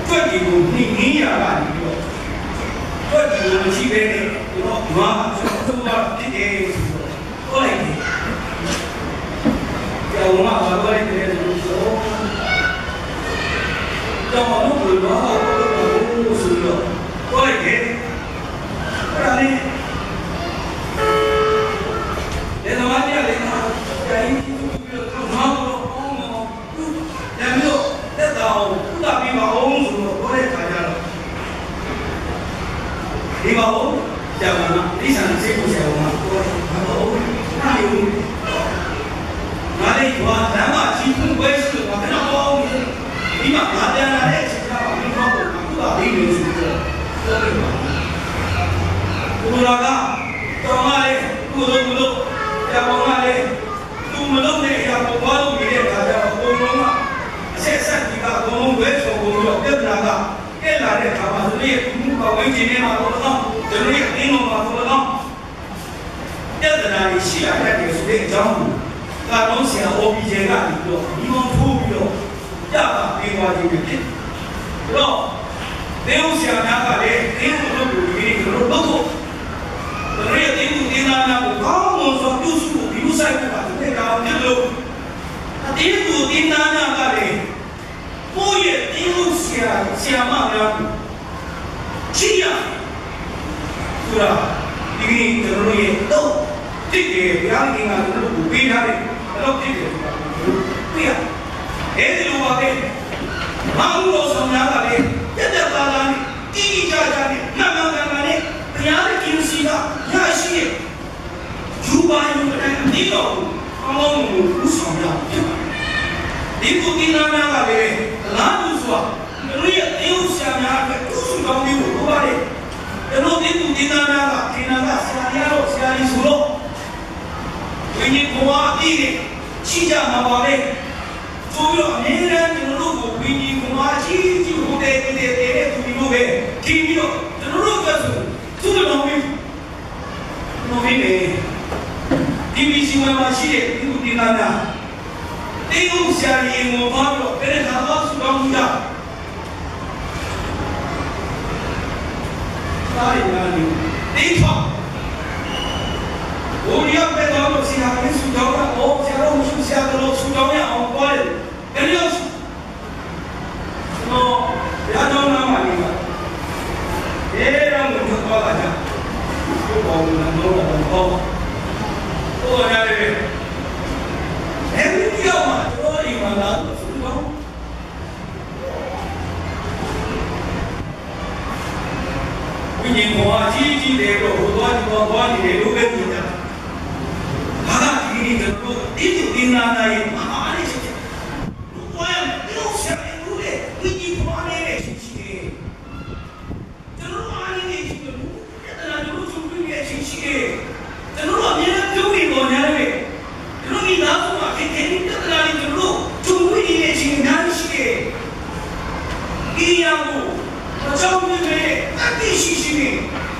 တွက်ဒီကိုနှင်းရတာဒီတော့တွက်ဒီကိုမရှိဘဲနဲ့တော့ငါဆိုတော့ဖြစ်တယ်ဟောလိုက်တယ်ကျောင်းမှာဘာလို့လဲလို့ဆိုတော့လို့လို့ဆိုတော့ဟောလိုက်တယ်အဲ့ဒါလေးလည်းတော့တရားလေးဟာတိုင်းပြီးတော့ငါတော့အောင်းတော့ညမျိုးတက်တော့ဥဒပြီးပါအောင်ဆိုတော့ဟောတဲ့ခါကျတော့ဒီပါဦးကျောင်းမှာအိဆန်စိတ်ကိုကျောင်းမှာဟောဘာလို့အားယူငါလေးကလမ်းမှာချီးဖွင့်ပွဲရှိတော့ဘာလို့အောင်ဒီမှာငါပြန်လာတဲ့အချိန်ကဒီတော့ဥဒပြီးလို့ဆိုတော့ဟောတယ်ပါဘုရားကတော့ငါလေးကိုလို့ကျောင်းမှာလေးသူမလုပ်တဲ့အရာကိုဘာလို့နေတဲ့ခါကျတော့ဘုံလုံးကအဆက်ဆက်ဒီကဘုံလုံးဝဲဆိုဘုံတော့ပြဿနာကကဲလာတဲ့ခါမှာသူရဲ့ဘုံကဝိညာဉ်နဲ့မှာတော့ကျွန်တော်ရဲ့အင်းတော်မှာတော့ပြဿနာရှိရတဲ့ဆိုတဲ့အကြောင်းကတော့ဆရာ OBJ ကပြီးတော့ဒီမောင်ထိုးပြီးတော့ကြပါပေးသွားခြင်းဖြစ်တယ်။တော့ဒေဝဆရာများကလည်းအင်းကိုလုပ်လို့ဒီလိုလုပ်ဖို့တို့ရဲ့အင်းကိုတင်နာနာကိုကောင်းမွန်စွာပြုစုဖို့ဒီလိုဆိုင်ဖို့ပါတယ်ကောင်ဖြစ်လို့အင်းကိုတင်နာနာကလည်းကိုယ့်ရဲ့အင်းကိုဆရာမများကိုချီးရဆိုတာဒီကျွန်တော်ရဲ့တော့တိတ်တယ်ဗျာဒီကကျွန်တော်ကိုပေးထားတယ်တော့တိတ်တယ်ဆိုတာပြရအဲဒီလိုပါပဲဘာလို့ဆောင်ရတာလဲတက်တက်ပါလာနေတီးကြကြနေနမကံကလည်းဘုရားရဲ့ကျင်းစီကရရှိရဲ့ယူပါယူတဲ့အနည်းတော့အမောင်းကိုဥဆောင်ရဖြစ်ပါတယ်ဒီကုတိနာနာကလည်းလာလို့ဆိုတာတို့ရဲ့အယုဆရာများအတွက်ဥဆောင်ကောင်းပြီးလို့ပြောပါတယ်တို့ဒီကုတိနာနာကဒီနာကဆရာများတို့ဆရာကြီးဆိုလို့ဝိညာဉ်ဘဝအပြည့်နဲ့ရှိကြမှာပါပဲဆိုတော့အမြဲတမ်းကျွန်တော်တို့ကိုဝိညာဉ်ဘဝကြီးကြီးဟိုတဲ့သူမျိုးပဲကြည့်ပြီးတော့ကျွန်တော်တို့ကဆိုသူ့တော်ပြီးနော်ဗီနေဒီမီစီဝါမရှိတဲ့ဒီကုတိနာနာတေယုဆရာကြီးကိုဘာလို့ဘယ်နဲ့သာဆူတောင်းကြတာရနာနေတေဖာဘိုးရပဲတော့ဆရာကြီးဆူတောင်းတော့ဆရာတော်မရှိဆရာတော်ဆူတောင်းရအောင်ပါတယ်ဘယ်လိုနော်ရတော့နာမလေးပါအဲတော့ဘုရားကကြာဘုရားကတော့ဟောရတယ်အဲဒီကြောင့်မှာတို့ဒီမှာလာဆူတောင်းဝိညာဉ်ဘဝကြီးတယ်တော့ဘုရားဒီဘဝနေတယ်လို့ပဲမြင်တာဟာဒီနေ့တို့ဒီဒီနာနာရဲ့မဟာလေးရှိတယ်ဘုရားတို့ဆက်ပြီးလို့လေဝိညာဉ်ဘဝနဲ့ရှိတယ်ကျွန်တော်အားနေရှိတယ်အဲ့ဒါတို့ချုပ်ပြီးရဲ့ရှိတယ်ကျွန်တော်အမြဲတမ်းပြုပြီးပေါ်နေတယ်ကျွန်တော်ဒီသားကခင်ခင်တက်လာနေကျွန်တော်ချုပ်ပြီးရဲ့ရှိနေရှိတယ်ဒီရကို ကြောင်းနေအတိရှိရှိနေ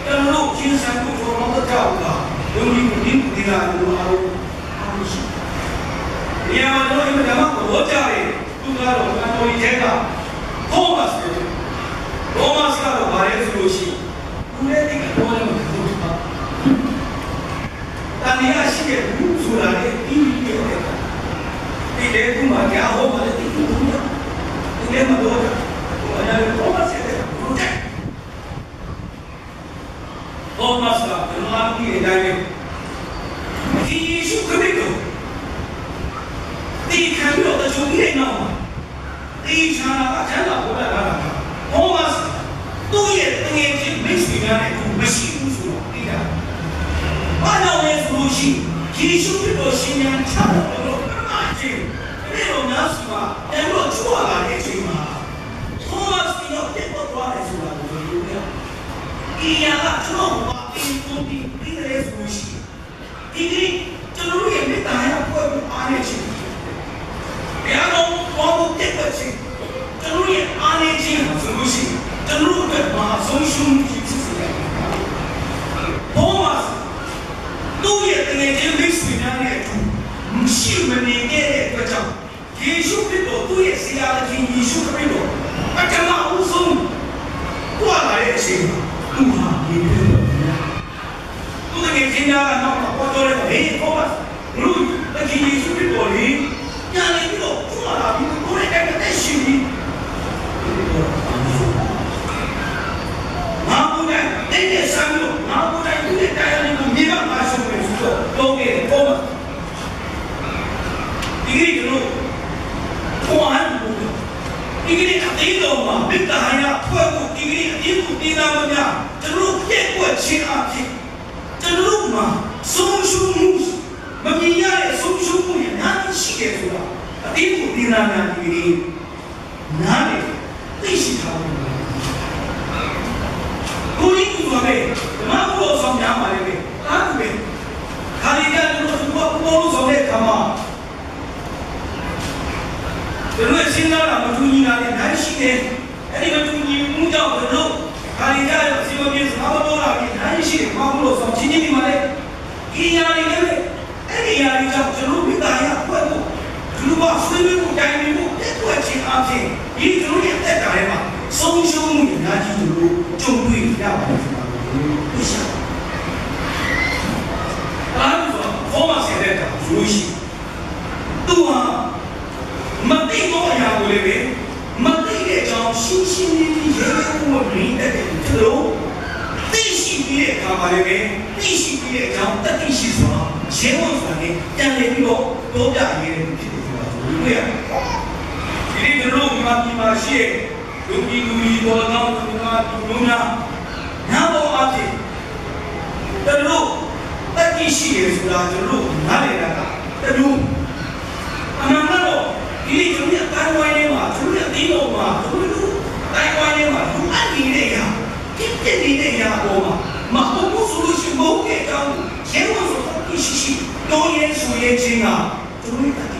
ကျွန်တော်တို့ကျင်းဆန်ဖို့ဘောမကြောက်တာဘုံကြီးကိုဒီကလိုအားရှိဒီမှာတော့ဒီမှာဘောကြရဲသူကတော့အတော်ကြီးတဲ့ကဘောမတ်ကတော့ဘာလဲဆိုလို့ရှိဘူးလေဒီကတော့လည်းမဟုတ်ပါတန်ရရှိတဲ့ဘူးဆိုတာလေဒီလိုပဲဒီလေကမှကြားဟောပါလေဒီလိုမျိုးဒီလေမှာတော့ဘာလဲဘောမတ်တဲ့ဘူးတဲ့ဘောမတ်ကဒီမှာဒီအတိုင်းပဲဒီယေရှုခရစ်တော်ဒီခံရတဲ့ဂျုံကြီးနော်ဒီချာနာအချမ်းသာပေါ်လာတာဘောမတ်သူ့ရဲ့တငယ်ချင်းမိတ်ဆွေများနဲ့မရှိဘူးဆိုတော့သိတာဘာလို့လဲဆိုလို့ရှိယေရှုခရစ်တော်ရှင်ညာချတော်ပရမချင်းဒီလိုများစွာအဲ့လိုချွာလာတဲ့အချိန်မှာဘောမတ်ဒီတော့တက်ပေါ်သွားတယ်ဆိုတာကိုပြောရတယ်ဒီရကကျွန်တော်ကအင်းကိုဒီရဲဆိုလို့ရှိဒီကျွန်တော်ရဲ့မိသားစုဖွဲ့ဖို့အားနေချင်းဘယ်တော့ဘောမတက်ပါချင်းကျွန်တော်ရဲ့အားနေချင်းဆိုလို့ရှိကျွန်တော်တို့ကဆုံးရှုံးမှုဖြစ်စေတယ်။ဘောမတို့ရဲ့တကယ်ချင်းမိတ်ဆွေများနဲ့အတူမရှိမနေခဲ့တဲ့အတွက်ကြောင့်ယေရှုခရစ်တော်သူ့ရဲ့ဆရာတော်ယေရှုခရစ်တော်အတ္တမအုပ်ဆုံးတွာလာတဲ့အချိန်မှာသူဟာဒီလိုသူတကယ်ချင်းများကတော့ပေါ်တော်တဲ့ဟေးဘောမလူတကယ်ယေရှုခရစ်တော်လေးညာနေပြီးတော့တွာလာပြီးကိုယ်ရဲ့တဲ့ရှိပြီးအဲ့ဆမ်းလို့ငါကိုယ်တိုင်သူ့ရဲ့တရားတွေကိုမြေကမှာဆုံးနေဆိုတော့တော့ခဲ့ပေါ်မှာဒီကိစ္စလို့ခေါ်ဟန်ဘူးဒီကိစ္စအသေးတော်မှာမိတ္တဟာရဖွဲ့ဖို့ဒီကိစ္စအသေးကိုတင်လာမများကျွန်တော်ပြည့်ွက်ခြင်းအဖြစ်ကျွန်တော်မှာဆုံးရှုံးမှုမမြင်ရတဲ့ဆုံးရှုံးမှုရနာရှိတယ်ဆိုတာအသေးကိုတင်လာများဒီကိစ္စနားလေသိရှိထားတယ်ကိုကြီးကပဲဓမ္မဘုရားဆောင်များပါလေပဲအားကူပဲခါရီကတို့ကဘောလို့ဆောင်တဲ့ခါမှာတို့ရဲ့စဉ်းစားတာမတူညီတာလည်းနိုင်ရှိတယ်အဲ့ဒီမတူညီမှုကြောင့်တို့ခါရီကရဲ့စီမံပြေစကားပေါ်လာပြီးနိုင်ရှိတယ်ဘာလို့ဆောင်ချင်းချင်းဒီမှာလေဒီညာတွေလည်းအဲ့ဒီညာတွေကြောင့်ကျွန်တော်မိသားရဖွဲ့ဖို့ဒီလိုပါဆွေးနွေးမှုတိုင်ပင်မှုတက်ွက်ခြင်းအပြင်ဒီတို့ရဲ့တက်တာထဲမှာဆုံးရှုံးမှုအများကြီးတို့ကြုံတွေ့ရပါတယ်ဆိုတာကိုသိရှိပါအားလုံးဘောမဆဲတဲ့တာရိုးရှိသူဟာမသိတော့အရာကိုလည်းပဲမသိတဲ့အကြောင်းရှင်းရှင်းလင်းလင်းရဲရဲဝံ့ဝံ့မြင်တဲ့သူတို့သိရှိပြီးတဲ့အခါမှာလည်းပဲသိရှိပြီးတဲ့အကြောင်းတတိရှိစွာရဲဝံ့စွာနဲ့တန်လည်ပြီးတော့တောပြရဲတဲ့ဖြစ်တယ်ဆိုတာကိုတွေ့ရတယ်ဒီနေ့တို့ဒီမှာရှိတဲ့လူကြီးလူကြီးတော်တော်များများသူတို့များနားပေါ်အဖြစ်တို့တတိရှိရဆိုတာတို့နားလည်တာကတို့အမှန်တော့ဒီကျွန်တော်တိုင်းဝိုင်းထဲမှာကျွန်တော်ဒီလိုမှာတို့တိုင်းဝိုင်းထဲမှာလူအပ်နေတဲ့ရာဖြစ်နေတဲ့ရာပေါ်မှာမဟုတ်ဘူးဆိုလို့ရှိရင်ဘုံရဲ့အကြောင်းရဲဝံ့ဆိုတော့ရှိတော့ရဲဆိုရဲချင်းကတို့တတိ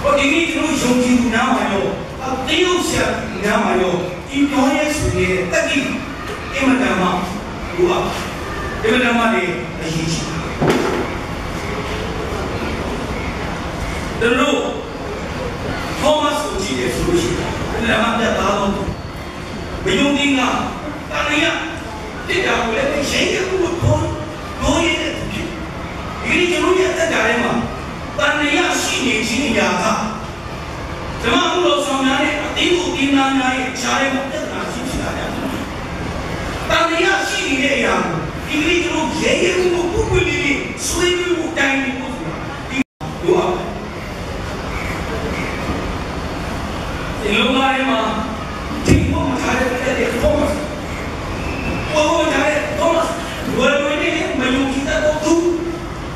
ဟိုဒီနေ့ကျွန်တော်ယုံကြည်နားမှာရောတရုတ်ဆရာများမှာရောဒီပြောရဲဆိုတဲ့တက်ကြီးအင်မတန်မှဘူပါအင်မတန်မှလည်းအရေးကြီးတယ်တို့သောမတ်ကိုကြည့်ရဆိုလို့ရှိရင်လည်းမပြတ်သားတော့ဘယုံဒီကတန်ရတစ်တာကိုလည်းရှင်းရဖို့တော့ရဲတဲ့ဖြစ်ဒီကျွန်တော်ရဲ့တက်တာထဲမှာတန်ရရှိနေခြင်းရာကဓမ္မဘုရားဆောင်များနဲ့အတိအကျနာများရဲ့ခြားထဲမှာပြဿနာရှိနေတာ။တန်ရရှိနေတဲ့အရာကိုဒီလိုကျွန်တော်ရဲရဲမှုပုဂ္ဂိုလ်လေးဆွေးနွေးမှုတိုင်းနေဖို့ဆိုတာဒီလိုအောင်ဒီလိုမှလည်းမှာဒီဘုံထားတဲ့သောမတ်ဘုံထားတဲ့သောမတ်ဝယ်ဝယ်နဲ့မယုံကြည်တဲ့သူ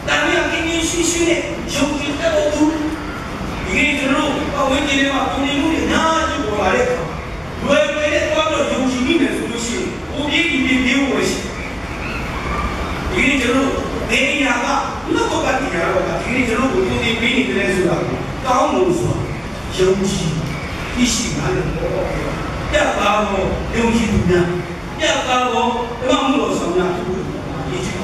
တန်ရကိန်းရှိရှိနဲ့ယုံကြည်တဲ့သူဒီကျွန်တော်အဝိဇ္ဇာမှာပုံနေမှုတွေနားကြည့်ပေါ်လာတဲ့အခါလွယ်လွယ်နဲ့သွားတော့ယုံကြည်မိမယ်ဆိုလို့ရှိရင်ဘုရားဒီပြေပြေဝယ်ရှိဒီကျွန်တော်နေရာက ကိုယုံကြည်သူများပြတ်သားသောဓမ္မမှုတော်ဆောင်များဖြစ်ဖို့ရည်ကြည်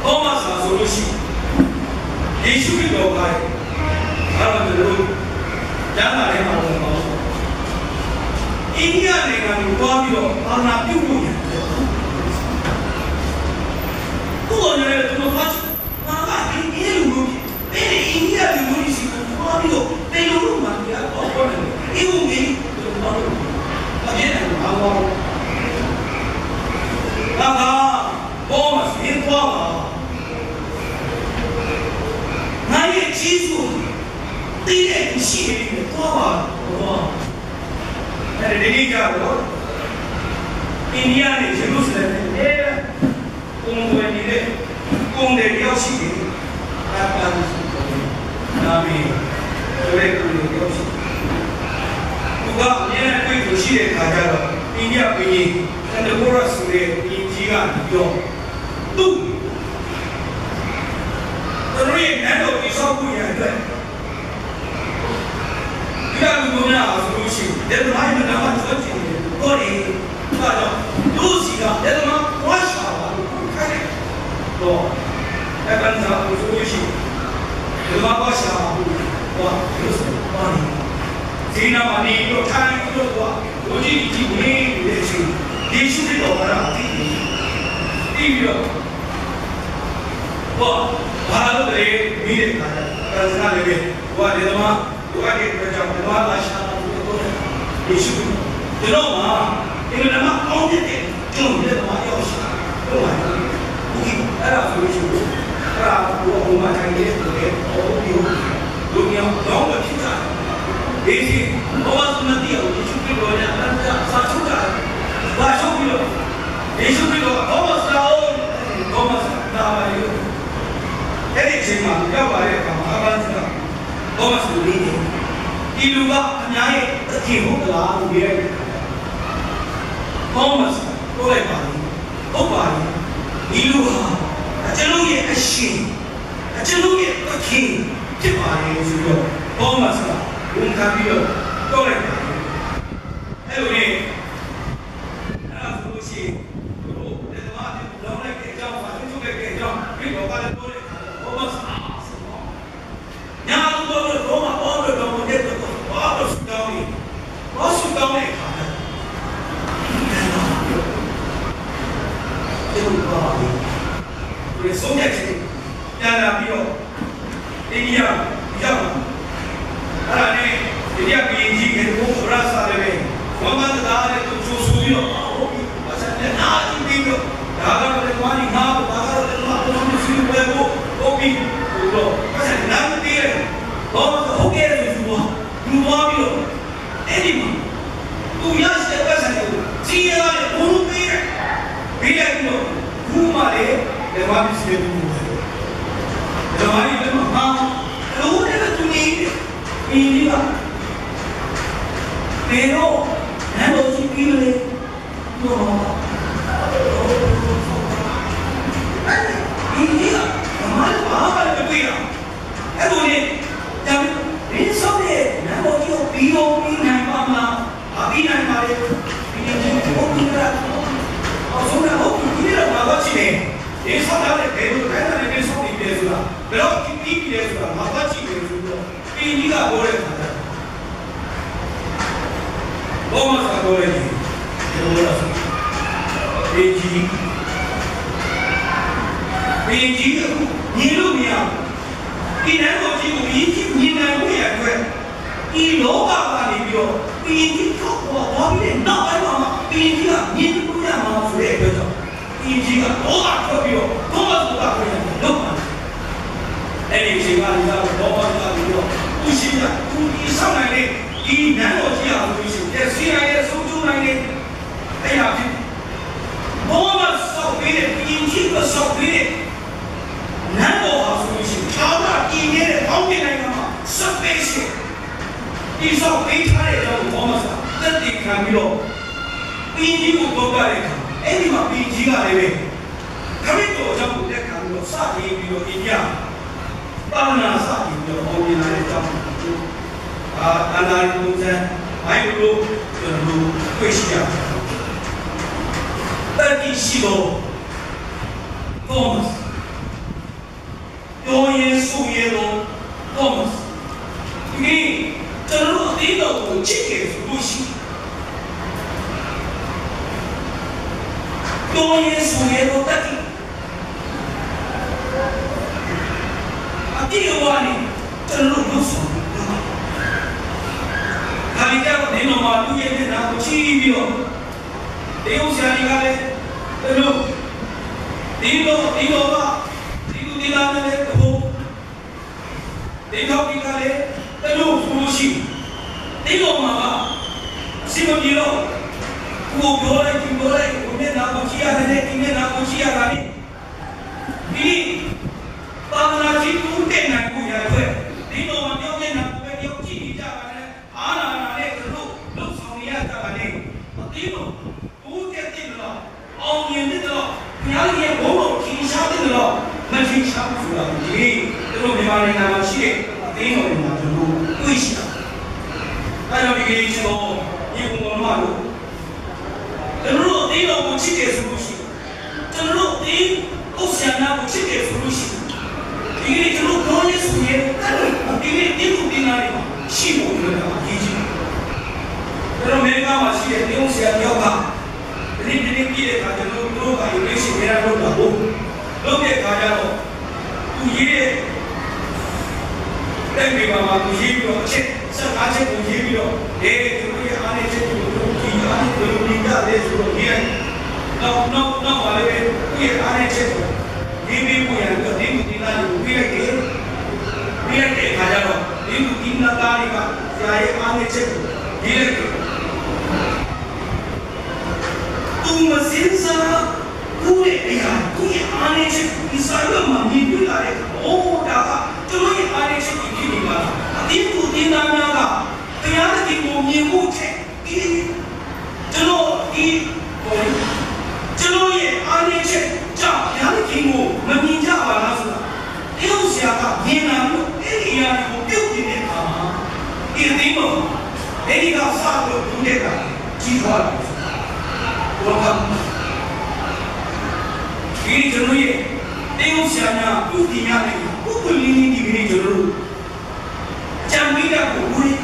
ဘောမဆာဆိုလို့ရှိယေရှုခရစ်တော်ကလည်းအားလုံးတို့ကျမ်းစာထဲမှာတော့ပါဘူးအိန္ဒိယနိုင်ငံကိုတွားပြီးတော့အာဏာပြုတ်ဖို့ရတယ်ကိုယ်ကလည်းသူတို့ကမာကအိန္ဒိယလူမျိုးဖြစ်အိန္ဒိယလူမျိုးရှိကိုတွားပြီးတော့တေလိုလူမှပြတော့ပေါ်တယ်အေးဦးမင်းတို့ဘာလို့အပြည့်နဲ့ဘာလို့လာဘောမစင်သွားပါနိုင်ရဲ့ကြီးစုတည်တဲ့ရှိတယ်သွားပါဘောအဲ့ဒီနေ့ကတော့အိန္ဒိယနဲ့ဂျေရုဆလင်နဲ့ကုန်းတွေနေတဲ့ကုန်းတွေရောက်ရှိတယ်အပန်းနာမည်ဆိုတဲ့ကုန်းတွေရောက်ရှိသူကအမြဲတမ်းတွေ့လို့ရှိတဲ့အခါကျတော့အိန္ဒိယပြည်သန္တဘောရဆိုတဲ့ပြည်ကြီးကပြောသူ့တို့ရဲ့နန်းတော်တိဆောက်ဖို့ရတဲ့ဒီကလူမျိုးများဆိုလို့ရှိရင်ဒီလိုမှမနာမှကျွတ်ချင်တယ်ဟောဒီကတော့လူစီကဒီလိုမှဝါရှာပါလို့ခိုင်းတယ်တော့အဲ့ဒါဆိုလို့ရှိရင်ဒီလိုမှဝါရှာပါလို့ဟောဒီလိုပါနေဒီနာမနေတော့ထိုင်လို့တော့လူကြီးကြီးနေတယ်ရှိဒီရှိတော့ဘာလဲပြီးတော့ဘာလို့လဲမိတဲ့ခါကျတော့စကားလည်းပဲဟိုကဒီမှာဟိုကဒီပြကြမှာဘာလာရှာလို့ဒီရှိဒီတော့မှာဒီလိုမှအောင်းတဲ့ကျုံတဲ့မှာရောက်ရှာတော့ဟာဒီအဲ့ဒါဆိုလို့ရှိရင်အဲ့ဒါဟိုမှာထိုင်နေတဲ့ဟိုဒီလူမျိုးတော့မဖြစ်တာဒီစီဘောမစမတိအောင်ဒီရှိပြီးတော့လည်းအတစာချုပ်တာဘာချုပ်ပြီးတော့ဒီရှိပြီးတော့ဘောမစတာဘောမစတာပါရောအဲ့ဒီအချိန်မှာရောက်လာတဲ့အခါမှာအပန်းစတာဘောမစလူလေးဒီလူကအများရဲ့အထင်ဟုတ်လားလို့ပြောရတယ်ဘောမစတော့လိုက်ပါဟုတ်ပါဒီလူဟာအကျွန်ုပ်ရဲ့အရှင်အကျွန်ုပ်ရဲ့အခင်ဖြစ်ပါလေဆိုတော့ဘောမစတာဝန်ခံပြီးတော့လိုက်ပါအဲ့လိုနဲ့အဲ့ဒါဆိုလို့ရှိရင်တို့ဒီမှာလောင်းလိုက်တဲ့အကြောင်းပါသူ့ရဲ့အကြောင်းပြီးတော့ပါလို့ဘောမစတာညာတော့ဘောမဘောတော့မတဲ့တော့ဘာလို့စတောင်းနေဘာစတောင်းနေခါတယ်ဘာလဲဒီဆုံးဖြတ်ချက်ပြန်လာပြီးတော့အိန္ဒိယရောက်အဲ့ဒါနဲ့ဒီကပြည်ကြီးကဘုရားစာလည်းပဲဘာမှသာတဲ့သူဆိုပြီးတော့ဟုတ်ပြီအစနဲ့နာပြီးတော့ဒါကတော့လည်းဘာလို့ငါဘာကတော့လည်းငါဘုရားမရှိဘဲဟုတ်ပြီဟိုတော့အစနာပြီးတယ်ဘာလို့ဟုတ်ကဲ့လို့သူသွားပြီးတော့အဲ့ဒီမှာသူရတဲ့ပတ်စံကိုကြီးရတယ်ဘုံပြီးတယ်ပြီးလိုက်ပြီးတော့ဘူးမှလည်းဒီမှာမရှိဘူးဒါမှလည်းဟာလို့လည်းသူနေအိန္ဒိယပေတော့နန်းတော်ကြီးပြီးလေတော့အိန္ဒိယဘာမှမတွေ့ရအဲ့လိုနဲ့ဒါရင်းစောတဲ့နန်းတော်ကြီးကိုပြီးနိုင်ပါမလားအပြီးနိုင်ပါလေပြီးရင်ဟုတ်ပြီလားဆိုတော့ဒီလိုမှာတော့ရှိတယ်ဒီဆောက်တဲ့ဘယ်လိုတိုင်းတိုင်းနဲ့ဆောက်နေတယ်ဆိုတာဘယ်တော့ပြီးပြီလဲဆိုတာမှာတော့ရှိတယ်ဆိုတော့အိန္ဒိယပြောတဲ့ခါကျဘောမစကားပြောတယ်ဘောလားအေဂျီညီလို့မရဒီနန်းတော်ကြီးကိုမြည်ကြည့်မြင်နိုင်ဖို့ရအတွက်ဒီလောကကနေပြီးတော့ပြည်ကြီးတော့ဘာဖြစ်လဲနောက်ပိုင်းမှာပြည်ကြီးကမြင်လို့ရမှာဆိုတဲ့အတွက်ကြောင့်ပြည်ကြီးကဘောကထွက်ပြီးတော့ဘောမစကားပြောတယ်လို့ပါအဲ့ဒီအချိန်ကလည်းဘောမစကားပြီးတော့သူရှိတာသူဒီဆောင်နိုင်တဲ့ဒီနန်းတော်ကြီးအောင်လို့ရှိရင်စီရိုင်းရဲ့ဆုံးကျူးနိုင်တဲ့အဲ့ဒါဖြစ်ဘောမဆောက်ပြီးတဲ့ပြည်ကြီးကဆောက်ပြီးတဲ့နန်းတော်ဟာဆိုလို့ရှိရင်ထောင်ကပြင်းနေတဲ့ပေါင်းပြနိုင်မှာစပယ်ရှယ်ဒီဆောက်ပေးထားတဲ့တော့ဘောမဆောက်တက်တည်ခံပြီးတော့ပြည်ကြီးကိုတော့ပါတယ်အဲ့ဒီမှာပြည်ကြီးကလည်းပဲခရစ်တော်ကြောင့်လက်ခံပြီးတော့စတင်ပြီးတော့အိန္ဒိယပါဏာစတင်ပြီးတော့ဟောပြလာတဲ့အကြောင်းအနာရီပုံစံ买不如贵些呀。但第四个，Thomas， 多耶稣耶罗 Thomas， 你这路地的武器给不行。多耶稣耶罗的地，第二个呢，这路不熟。他们家的电脑嘛，路也拿不起的哦。电脑下你看嘞，这路，电脑吧，电脑那嘞不，电脑你看嘞，这路不行，电脑嘛吧，什么电脑？我过来，我们拿不起啊，今天拿不起啊，你，把那几部电脑不要会，电脑嘛要电脑不要记一下吧嘞，那嘞这路上面啊，咋嘞？电脑不电脑，熬夜的了，夜里网络停下的了，那停下不住了，这路没把人拿不起，电脑嘛这路危险，那要这个这个，你跟我马路。这路电脑不起的是不行，这路电我想拿不起的是不行，因为这路高也属于，因为电路电脑里嘛，系统的嘛，已经，这路没办法去的，电视要看，你毕业他就路看有那些别人路的不，路别看家咯，不业，那没办法，不业不了，钱上哪去不业不了，就不业安尼这就。那话嘞，不也安尼切，你不然个，你不听那就不要给大家咯，你不听那哪里个，也安尼切，你来给。东个先生，我嘞，哎呀，我也安尼切，你三个嘛，你不来嘞，哦，大家，怎么也安尼切进去嘛？你不听那哪个，对呀，你不念不切，你。这路一，这路也安尼切，这两个题目门面家话哪是啦？有些个越南路，你呀有标准的啊，一个题目，你个三个不对的，记错了，我看，你这路也，有些呢不对呀的，不会你这路，讲没得不会，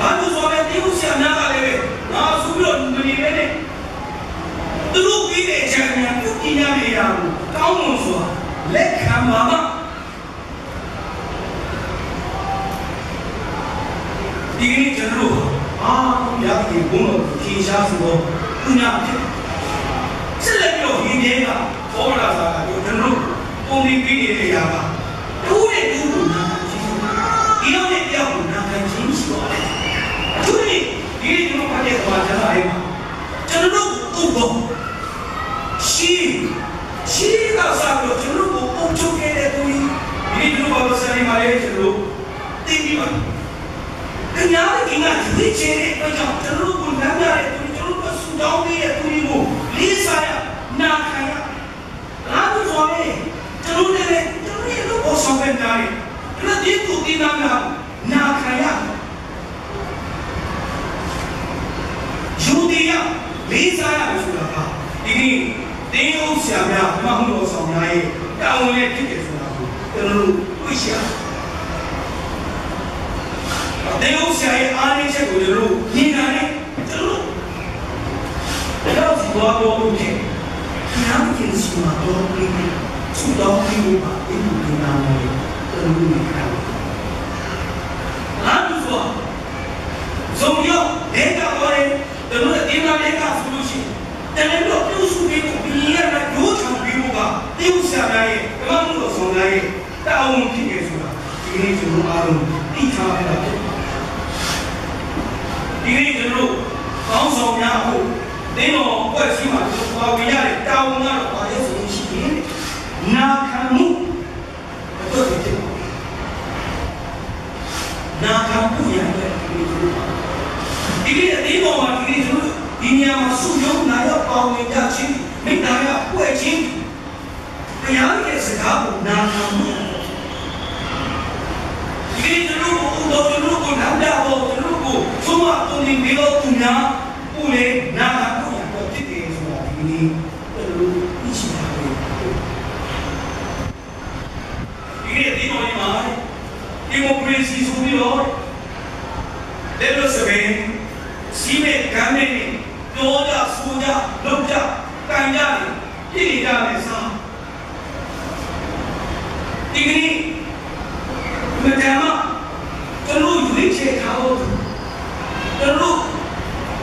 俺就说的有些那个嘞。那是不是你们那边的？这路边的前面不一样的呀，刚我说来看妈妈，第一这路啊，两个公路天下是不不两的，这来有一年啊，好了啥就这路，公里比你的呀吧，都得都不难看清楚，一样的要不难看清楚，对。你这种关键话讲哪里嘛？这路不够，七到三个，这路不够就给的东西。你这路把我山里买的这路，对的嘛？人家的人啊，最接的，我讲这路不人家的东西，这路不塑料的东西不，为啥呀？难看呀？哪不说的？这路的呢？这路也都不上分家的，那地图的那个难看呀？有的呀，为啥呀？就是那个，因为电脑下面网络上面的，让我们直接说那个，这路危险。电脑下面安那些路的路，你看呢？这路，要是多路的，两件事嘛多的，出到地路嘛，地路的那个，这路你看。俺就说，重要，人家多的。这路的电脑连干是不行，但是要读书比别人有强比我吧，有下来的，网络上来的，但我们听得出来，今天这路阿龙非常的多，今天这路刚上面后，电脑我起码就是把别人的打我那的话也是东西的，那看路，这是这个，那看不一样的，你的电脑嘛，你就是你要嘛使用那要保人家钱，你那要汇钱，这样也是他不难看不。你这路不到这路不难家不，这路不从ကတုံနေပြီးတော့သူများကိုလေနာတာကိုရတော့ဖြစ်တယ်ဆိုတာဒီနေ့အဲ့လိုသိချင်တာပဲဒီနေ့ဒီတော်ကြီးမှာဒီမိုကရေစီဆိုပြီးတော့လက်လို့စပယ်စီမဲကမ်းနေပြောကြဆိုကြလုပ်ကြတိုင်ကြပြည်နေကြတယ်စားဒီကနေ့မတမ်းမကျွန်တော်ရွေးချယ်ထားဖို့ကျွန်တော်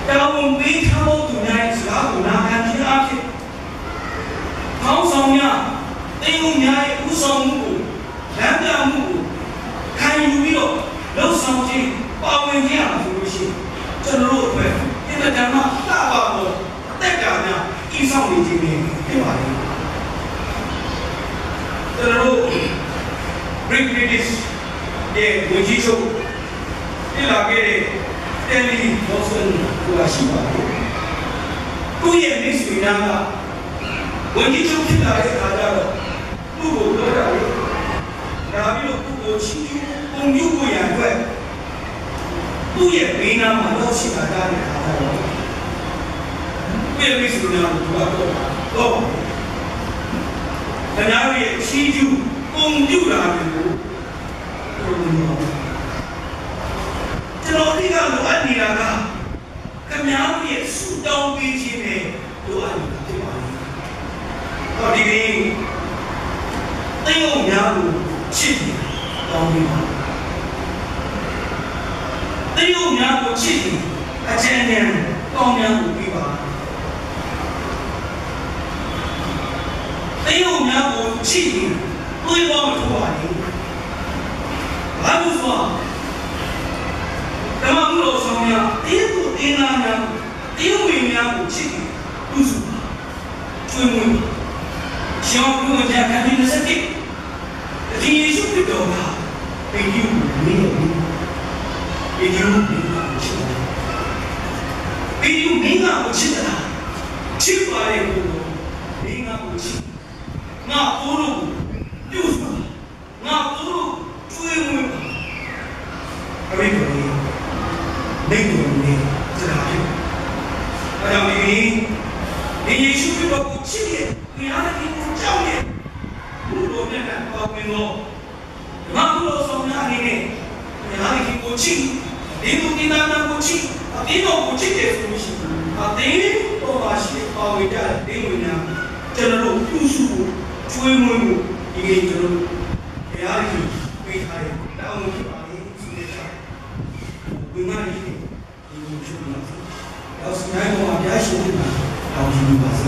တောင်းပေးထားဖို့သူများရဲ့စကားကိုနာခံခြင်းအဖြစ်ခေါင်းဆောင်များတင်းဦးများရဲ့ဥဆောင်မှုကိုလမ်းပြမှုကိုခံယူပြီးတော့လှုပ်ဆောင်ခြင်းပါဝင်ခြင်းအားဆိုလို့ရှိရင်ကျွန်တော်တို့အတွက်ဒီမတမ်းမလှပတော့အသက်တာများဤဆောင်နေခြင်းနဲ့ဖြစ်ပါလိမ့်မယ်ကျွန်တော်တို့ British ရဲ့ဝန်ကြီးချုပ်ပြည်လာခဲ့တဲ့တယ်လီဘော့စန်ကိုရှိပါတယ်။သူ့ရဲ့မိတ်ဆွေများကဝန်ကြီးချုပ်ဖြစ်လာတဲ့အခါကျတော့သူ့ကိုပြောတာလေ။ဒါပြီးတော့သူ့ကိုချီးကျူးပုံပြုကိုရန်အတွက်သူ့ရဲ့ဘေးနားမှာရောက်ရှိလာတဲ့အခါကျတော့သူ့ရဲ့မိတ်ဆွေများကိုပြောတော့တရားရဲ့ချီးကျူးပုံပြုလာတယ်လို့ကျွန်တော်ဒီကလိုအပ်နေတာကခမည်းတော်ရဲ့ဆူတောင်းပေးခြင်းနဲ့လိုအပ်နေတာဖြစ်ပါလိမ့်မယ်။ဟောဒီနေ့တေယုံများကိုချစ်ပြီးတောင်းပေးပါ။တေယုံများကိုချစ်ပြီးအကျဉ်းနဲ့တောင်းများကိုပေးပါ။တေယုံများကိုချစ်ပြီးတွေးပေါ်မထိုးပါနဲ့။ဘာလို့ဆိုဓမ္မမှုတော်ဆောင်များတင်းကိုတင်းသားများတင်းဝင်များကိုချစ်ပြီးပြုစုကျွေးမွေးရှောင်းပြုံးကြခံပြီးစတဲ့ဒီယေရှုခရစ်တော်ကဘယ်လိုနေလဲဘယ်လိုနေလဲချစ်တယ်ဘယ်လိုနေလဲချစ်တာချစ်ပါလေဘုရားနေငါကိုချစ်ငါကိုယ်တို့ပြုစုငါကိုယ်တို့ကျွေးမွေးအမေတို့နေတော်နေစကားပြော။အဲကြောင့်ဒီယေရှုခရစ်တော်ကိုချစ်ရဲ့ဘုရားသခင်ကိုကြောက်ရဲ့ဘုလိုနဲ့ပါဝင်တော့ဓမ္မဘုလိုဆောင်များအနေနဲ့ဘုရားသခင်ကိုချစ်ဒီလူဒီနာကိုချစ်အတင်းတော်ကိုချစ်တယ်ဆိုလို့ရှိရင်အတင်းတော်ပါရှိပါဝင်ကြတဲ့ဒီလူများကျွန်တော်တို့ပြုစုဖို့ကျွေးမွေးဖို့ဒီနေ့ကျွန်တော်ဘုရားသခင်ပေးထားတဲ့တောင်းလို့ဖြစ်ပါလေဆိုတဲ့ဘုရားရှင်要是爱我，别说你们，高兴你把心。